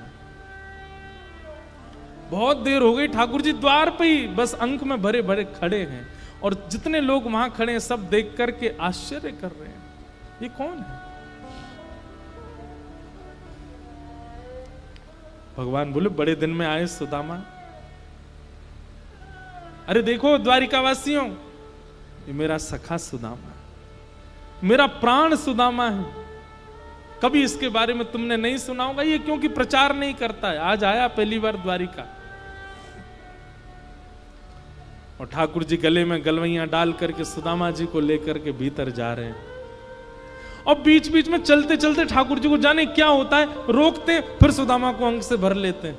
बहुत देर हो गई, ठाकुर जी द्वार पे ही बस अंक में भरे भरे खड़े हैं और जितने लोग वहां खड़े हैं सब देख करके आश्चर्य कर रहे हैं, ये कौन है? भगवान बोले बड़े दिन में आए सुदामा। अरे देखो द्वारिकावासियों, ये मेरा सखा सुदामा है, मेरा प्राण सुदामा है। कभी इसके बारे में तुमने नहीं सुना होगा, ये क्योंकि प्रचार नहीं करता है। आज आया पहली बार द्वारिका। और ठाकुर जी गले में गलवैयां डाल करके सुदामा जी को लेकर के भीतर जा रहे हैं। और बीच बीच में चलते चलते ठाकुर जी को जाने क्या होता है, रोकते, फिर सुदामा को अंक से भर लेते हैं।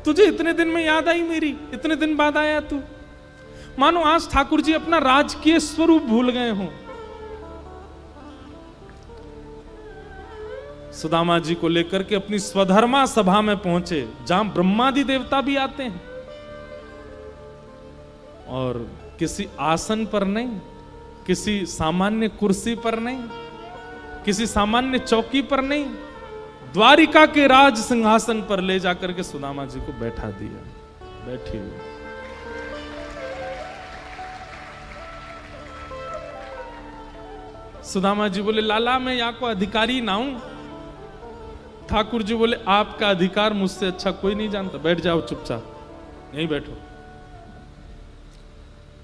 तुझे इतने दिन में याद आई मेरी, इतने दिन बाद आया तू। मानो आज ठाकुर जी अपना राजकीय स्वरूप भूल गए हों। सुदामा जी को लेकर के अपनी स्वधर्मा सभा में पहुंचे, जहां ब्रह्मादि देवता भी आते हैं, और किसी आसन पर नहीं, किसी सामान्य कुर्सी पर नहीं, किसी सामान्य चौकी पर नहीं, द्वारिका के राज सिंहासन पर ले जाकर के सुदामा जी को बैठा दिया। बैठे हुए सुदामा जी बोले, लाला मैं यहाँ को अधिकारी ना हूं। ठाकुर जी बोले, आपका अधिकार मुझसे अच्छा कोई नहीं जानता, बैठ जाओ चुपचाप, यहीं बैठो।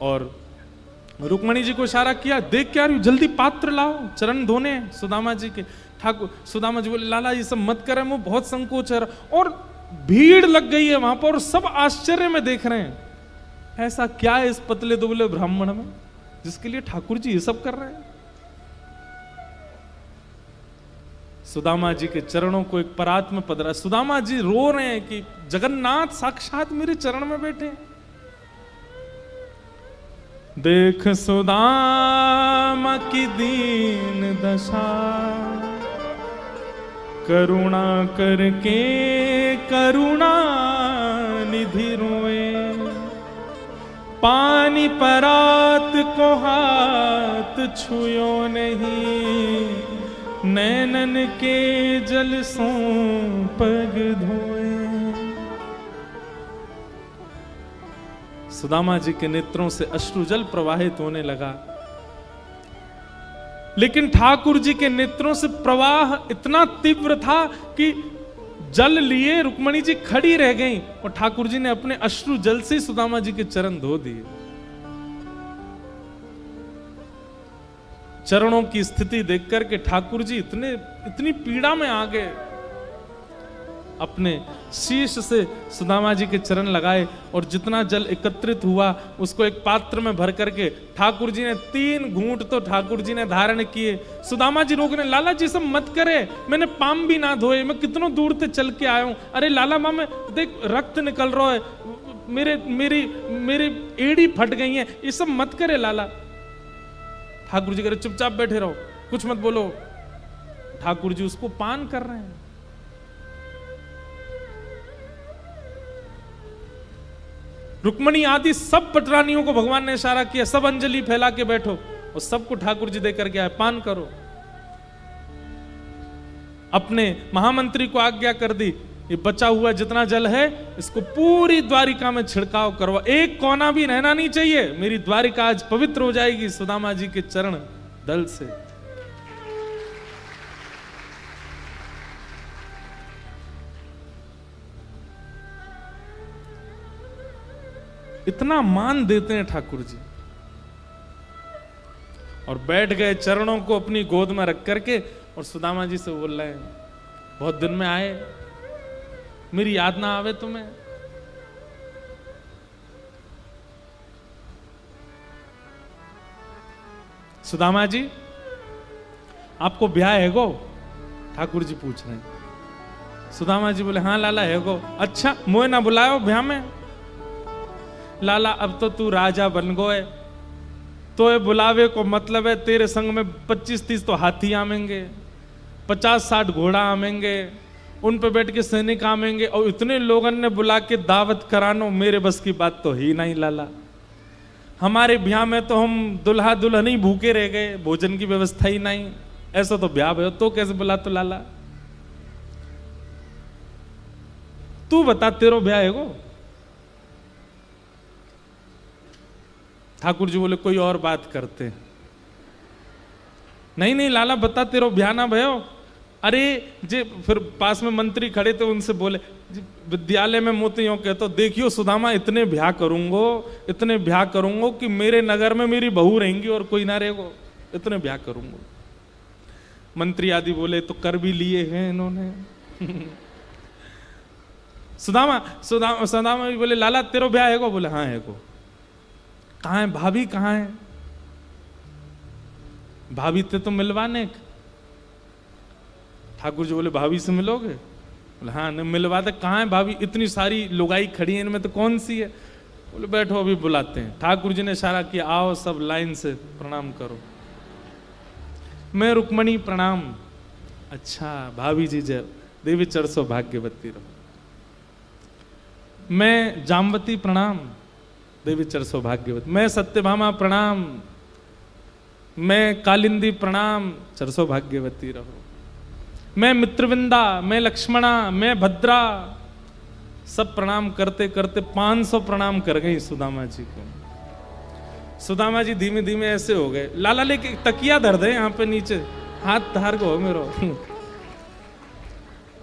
और रुक्मणी जी को इशारा किया, देख क्या रही, जल्दी पात्र लाओ, चरण धोने सुदामा जी के। ठाकुर सुदामा जी बोले, लाला ये सब मत करें, वो बहुत संकोच है। और भीड़ लग गई है वहां पर, और सब आश्चर्य में देख रहे हैं, ऐसा क्या है इस पतले दुबले ब्राह्मण में जिसके लिए ठाकुर जी ये सब कर रहे हैं। सुदामा जी के चरणों को एक परात्म पद रहा। सुदामा जी रो रहे हैं कि जगन्नाथ साक्षात मेरे चरण में बैठे। देख सुदामा की दीन दशा, करुणा करके करुणा निधि रोए। पानी परात को हाथ छुयो नहीं, नैनन के जल सो पग धोए। सुदामा जी के नेत्रों से अश्रुजल प्रवाहित होने लगा, लेकिन ठाकुर जी के नेत्रों से प्रवाह इतना तीव्र था कि जल लिए रुक्मणी जी खड़ी रह गईं, और ठाकुर जी ने अपने अश्रु जल से सुदामा जी के चरण धो दिए। चरणों की स्थिति देखकर के ठाकुर जी इतनी पीड़ा में आ गए। अपने शीश से सुदामा जी के चरण लगाए, और जितना जल एकत्रित हुआ उसको एक पात्र में भर करके ठाकुर जी ने 3 घूंट तो ठाकुर जी ने धारण किए। सुदामा जी रोकने, लाला जी सब मत करे, मैंने पाम भी ना धोए, मैं कितनों दूर से चल के आया हूं। अरे लाला माँ, मैं देख रक्त निकल रहा है, मेरी एड़ी फट गई है, ये सब मत करे लाला। ठाकुर जी कह रहे, चुपचाप बैठे रहो, कुछ मत बोलो। ठाकुर जी उसको पान कर रहे हैं। रुक्मणी आदि सब पटरानियों को भगवान ने इशारा किया, सब अंजलि फैला के बैठो, और सबको ठाकुर जी देकर के आए, पान करो। अपने महामंत्री को आज्ञा कर दी, ये बचा हुआ जितना जल है इसको पूरी द्वारिका में छिड़काव करवा, एक कोना भी रहना नहीं चाहिए, मेरी द्वारिका आज पवित्र हो जाएगी सुदामा जी के चरण दल से। इतना मान देते हैं ठाकुर जी। और बैठ गए चरणों को अपनी गोद में रख करके, और सुदामा जी से बोल रहे हैं, बहुत दिन में आए, मेरी याद ना आवे तुम्हें। सुदामा जी आपको ब्याह है गो? ठाकुर जी पूछ रहे हैं। सुदामा जी बोले, हाँ लाला है गो। अच्छा मोए ना बुलायो ब्याह में? लाला अब तो तू राजा बन गए, तो ये बुलावे को मतलब है तेरे संग में 25-30 तो हाथी आमेंगे, 50-60 घोड़ा आमेंगे, उन पे बैठ के सैनिक आमेंगे, और इतने लोगों ने बुला के दावत करानो मेरे बस की बात तो ही नहीं लाला। हमारे ब्याह में तो हम दुल्हा दुल्हन ही भूखे रह गए, भोजन की व्यवस्था ही नहीं, ऐसा तो ब्याह है तो कैसे बुला तो लाला? तू बता तेरो ब्याह है गो? ठाकुर जी बोले, कोई और बात करते। नहीं नहीं लाला बता तेरो ब्याह ना भयो। अरे जे फिर पास में मंत्री खड़े थे, उनसे बोले, विद्यालय में मोतियों कहते, देखियो सुदामा इतने ब्याह करूंगो कि मेरे नगर में मेरी बहू रहेंगी और कोई ना रहेगो, इतने ब्याह करूंगो। मंत्री आदि बोले, तो कर भी लिए हैं इन्होंने। सुदामा भी बोले, लाला तेरो ब्याह है गो? बोले हाँ है गो। कहाँ है भाभी, कहाँ है भाभी थे तो मिलवाने। ठाकुर जी बोले भाभी से मिलोगे? बोले हाँ नहीं मिलवा दे। कहाँ है भाभी? इतनी सारी लुगाई खड़ी है, इनमें तो कौन सी है? बोले बैठो अभी बुलाते हैं। ठाकुर जी ने इशारा किया, आओ सब लाइन से प्रणाम करो। मैं रुक्मणी प्रणाम। अच्छा भाभी जी जय, देवी चरसो भाग्यवती रहो। मैं जामवती प्रणाम, देवी चरसो भाग्यवती। मैं सत्यभामा प्रणाम, मैं कालिंदी प्रणाम, चरसो भाग्यवती रहो। मैं मित्रविंदा, मैं लक्ष्मणा, मैं भद्रा। सब प्रणाम करते करते 500 प्रणाम कर गई सुदामा जी को। सुदामा जी धीमे धीमे ऐसे हो गए, लाला लेके तकिया धर दे यहाँ पे नीचे, हाथ धार को हो मेरो।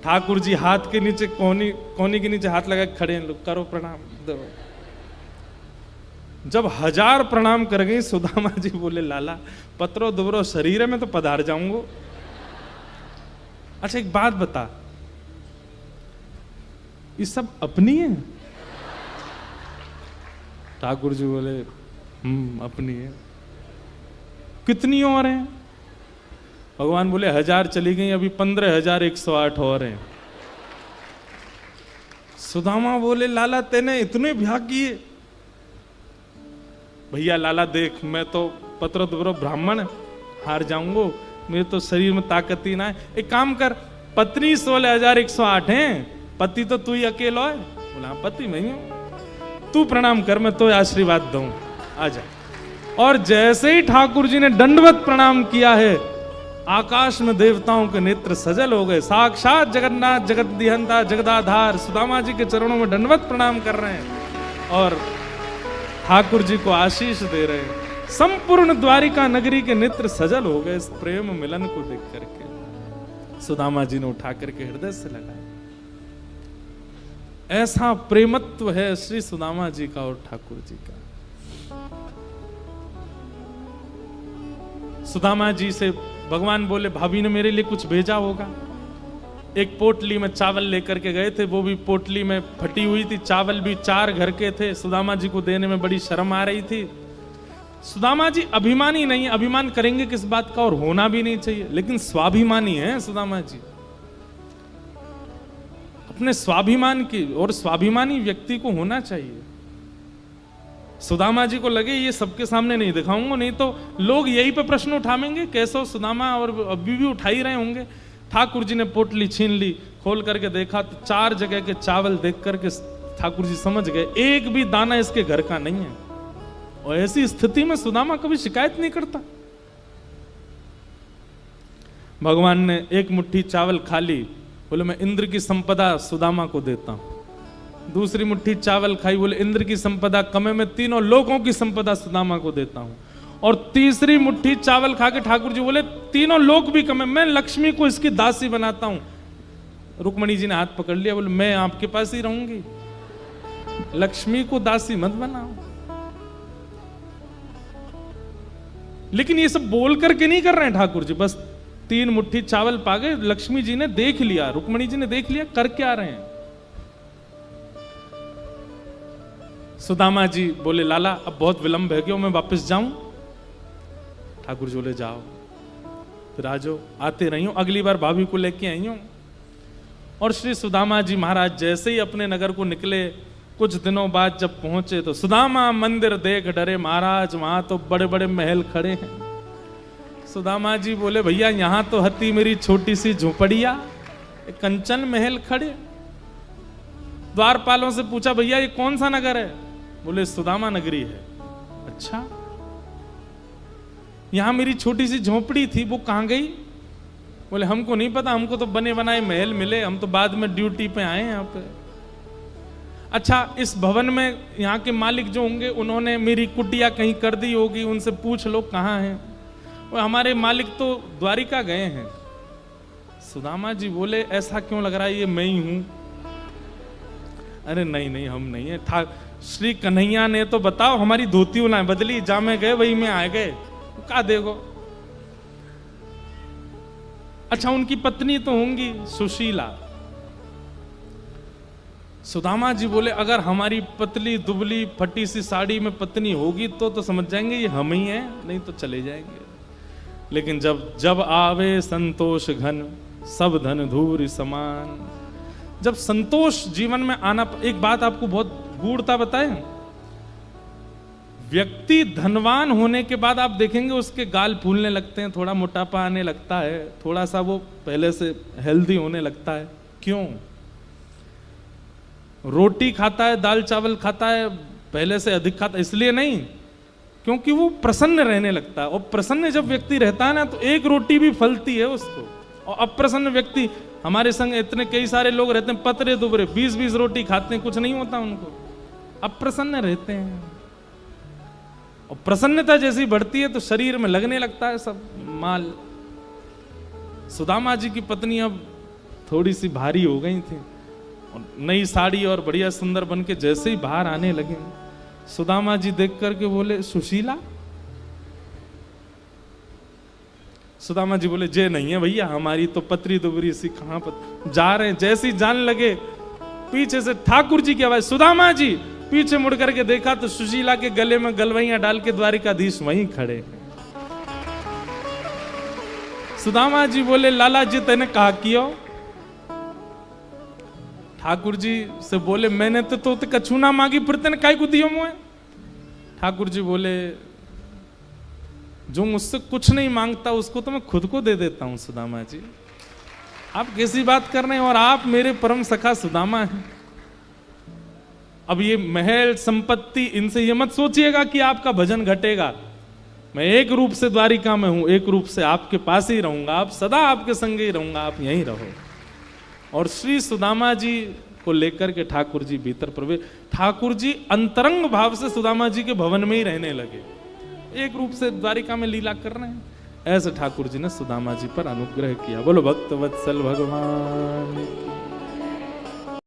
ठाकुर जी हाथ के नीचे कोनी के नीचे हाथ लगा खड़े हैं, लोग करो प्रणाम दो। जब 1000 प्रणाम कर गई सुदामा जी बोले लाला पत्रो दुबरो शरीर में तो पधार जाऊंगा। अच्छा एक बात बता, ये सब अपनी है? ठाकुर जी बोले अपनी है। कितनी और हैं? भगवान बोले 1000 चली गई, अभी 15,108 और हैं। सुदामा बोले लाला तेने इतने ब्याह किए? भैया लाला देख, मैं तो पत्रो दुबरो ब्राह्मण हार जाऊंगा, मेरे तो शरीर में ताकत ही ना है। एक काम कर, पत्नी 16,108 हैं, पति तो तू ही अकेला है। बोला पति मैं ही हूं, तू प्रणाम कर, मैं तो आशीर्वाद दूं, आजा। और जैसे ही ठाकुर जी ने दंडवत प्रणाम किया है, आकाश में देवताओं के नेत्र सजल हो गए। साक्षात जगन्नाथ जगद्दिहंता जगदाधार सुदामा जी के चरणों में दंडवत प्रणाम कर रहे हैं और ठाकुर जी को आशीष दे रहे हैं। संपूर्ण द्वारिका नगरी के नेत्र सजल हो गए इस प्रेम मिलन को देख करके। सुदामा जी ने उठा करके हृदय से लगाया। ऐसा प्रेमत्व है श्री सुदामा जी का और ठाकुर जी का। सुदामा जी से भगवान बोले भाभी ने मेरे लिए कुछ भेजा होगा। एक पोटली में चावल लेकर के गए थे, वो भी पोटली में फटी हुई थी, चावल भी 4 घर के थे। सुदामा जी को देने में बड़ी शर्म आ रही थी। सुदामा जी अभिमानी नहीं, अभिमान करेंगे किस बात का, और होना भी नहीं चाहिए, लेकिन स्वाभिमानी है सुदामा जी। अपने स्वाभिमान की, और स्वाभिमानी व्यक्ति को होना चाहिए। सुदामा जी को लगे ये सबके सामने नहीं दिखाऊंगा, नहीं तो लोग यही पे प्रश्न उठाएंगे कैसो सुदामा, और अभी भी उठा ही रहे होंगे। ठाकुर जी ने पोटली छीन ली, खोल करके देखा तो 4 जगह के चावल देख करके ठाकुर जी समझ गए एक भी दाना इसके घर का नहीं है। और ऐसी स्थिति में सुदामा कभी शिकायत नहीं करता। भगवान ने एक मुट्ठी चावल खा ली, बोले मैं इंद्र की संपदा सुदामा को देता हूं। दूसरी मुट्ठी चावल खाई, बोले इंद्र की संपदा कमे, मैं 3 लोगों की संपदा सुदामा को देता हूं। और तीसरी मुट्ठी चावल खा के ठाकुर जी बोले 3 लोग भी कमे, मैं लक्ष्मी को इसकी दासी बनाता हूं। रुक्मणी जी ने हाथ पकड़ लिया, बोले मैं आपके पास ही रहूंगी, लक्ष्मी को दासी मत बनाओ। लेकिन ये सब बोल करके नहीं कर रहे हैं ठाकुर जी, बस 3 मुट्ठी चावल पा गए। लक्ष्मी जी ने देख लिया, रुक्मणी जी ने देख लिया कर क्या रहे हैं। सुदामा जी बोले लाला अब बहुत विलंब है क्यों, मैं वापस जाऊं? ठाकुर जी बोले जाओ, फिर आ जाओ, आते रही हूं, अगली बार भाभी को लेके आई हूं। और श्री सुदामा जी महाराज जैसे ही अपने नगर को निकले, कुछ दिनों बाद जब पहुंचे तो सुदामा मंदिर देख डरे महाराज, वहां तो बड़े बड़े महल खड़े हैं। सुदामा जी बोले भैया यहां तो हती मेरी छोटी सी झोपड़िया, कंचन महल खड़े। द्वारपालों से पूछा भैया ये कौन सा नगर है? बोले सुदामा नगरी है। अच्छा, यहां मेरी छोटी सी झोपड़ी थी वो कहां गई? बोले हमको नहीं पता, हमको तो बने बनाए महल मिले, हम तो बाद में ड्यूटी पे आए यहाँ पे। अच्छा, इस भवन में यहाँ के मालिक जो होंगे उन्होंने मेरी कुटिया कहीं कर दी होगी, उनसे पूछ लो कहाँ हैं। वो हमारे मालिक तो द्वारिका गए हैं। सुदामा जी बोले ऐसा क्यों लग रहा है ये मैं ही हूं? अरे नहीं नहीं हम नहीं है, था श्री कन्हैया ने तो बताओ हमारी धोती ना बदली, जा में गए वही में आ गए, का देखो। अच्छा, उनकी पत्नी तो होंगी सुशीला। सुदामा जी बोले अगर हमारी पतली दुबली फटी सी साड़ी में पत्नी होगी तो समझ जाएंगे ये हम ही हैं, नहीं तो चले जाएंगे। लेकिन जब जब आवे संतोष घन सब धन धूर समान, जब संतोष जीवन में आना, एक बात आपको बहुत गूढ़ता बताएं, व्यक्ति धनवान होने के बाद आप देखेंगे उसके गाल फूलने लगते हैं, थोड़ा मोटापा आने लगता है, थोड़ा सा वो पहले से हेल्दी होने लगता है। क्यों? रोटी खाता है, दाल चावल खाता है, पहले से अधिक खाता है, इसलिए नहीं, क्योंकि वो प्रसन्न रहने लगता है। और प्रसन्न जब व्यक्ति रहता है ना तो एक रोटी भी फलती है उसको। और अप्रसन्न व्यक्ति, हमारे संग इतने कई सारे लोग रहते हैं पतरे दुबरे, 20-20 रोटी खाते हैं, कुछ नहीं होता उनको, अप्रसन्न रहते हैं। और प्रसन्नता जैसी बढ़ती है तो शरीर में लगने लगता है सब माल। सुदामा जी की पत्नी अब थोड़ी सी भारी हो गई थी, और नई साड़ी और बढ़िया सुंदर बन के जैसे ही बाहर आने लगे, सुदामा जी देख करके बोले सुशीला। सुदामा जी बोले जे नहीं है भैया, हमारी तो पतरी दुबरी सी कहां पर जा रहे हैं। जैसे ही जाने लगे पीछे से ठाकुर जी की आवाज, सुदामा जी। पीछे मुड़ करके देखा तो सुशीला के गले में गलवैया डाल के द्वारिकाधीश वहीं खड़े। सुदामा जी बोले लाला जी तेने कहा किया। ठाकुर जी से बोले मैंने तो कछु ना मांगी, फिर तेने काय को दियो मुझे। ठाकुर जी बोले जो मुझसे कुछ नहीं मांगता उसको तो मैं खुद को दे देता हूं सुदामा जी, आप कैसी बात कर रहे हैं, और आप मेरे परम सखा सुदामा हैं। अब ये महल संपत्ति इनसे ये मत सोचिएगा कि आपका भजन घटेगा। मैं एक रूप से द्वारिका में हूं, एक रूप से आपके पास ही रहूंगा, आप सदा आपके संग ही रहूंगा, आप यहीं रहो। और श्री सुदामा जी को लेकर के ठाकुर जी भीतर प्रवेश, ठाकुर जी अंतरंग भाव से सुदामा जी के भवन में ही रहने लगे, एक रूप से द्वारिका में लीला कर रहे हैं। ऐसे ठाकुर जी ने सुदामा जी पर अनुग्रह किया। बोलो भक्त वत्सल भगवान।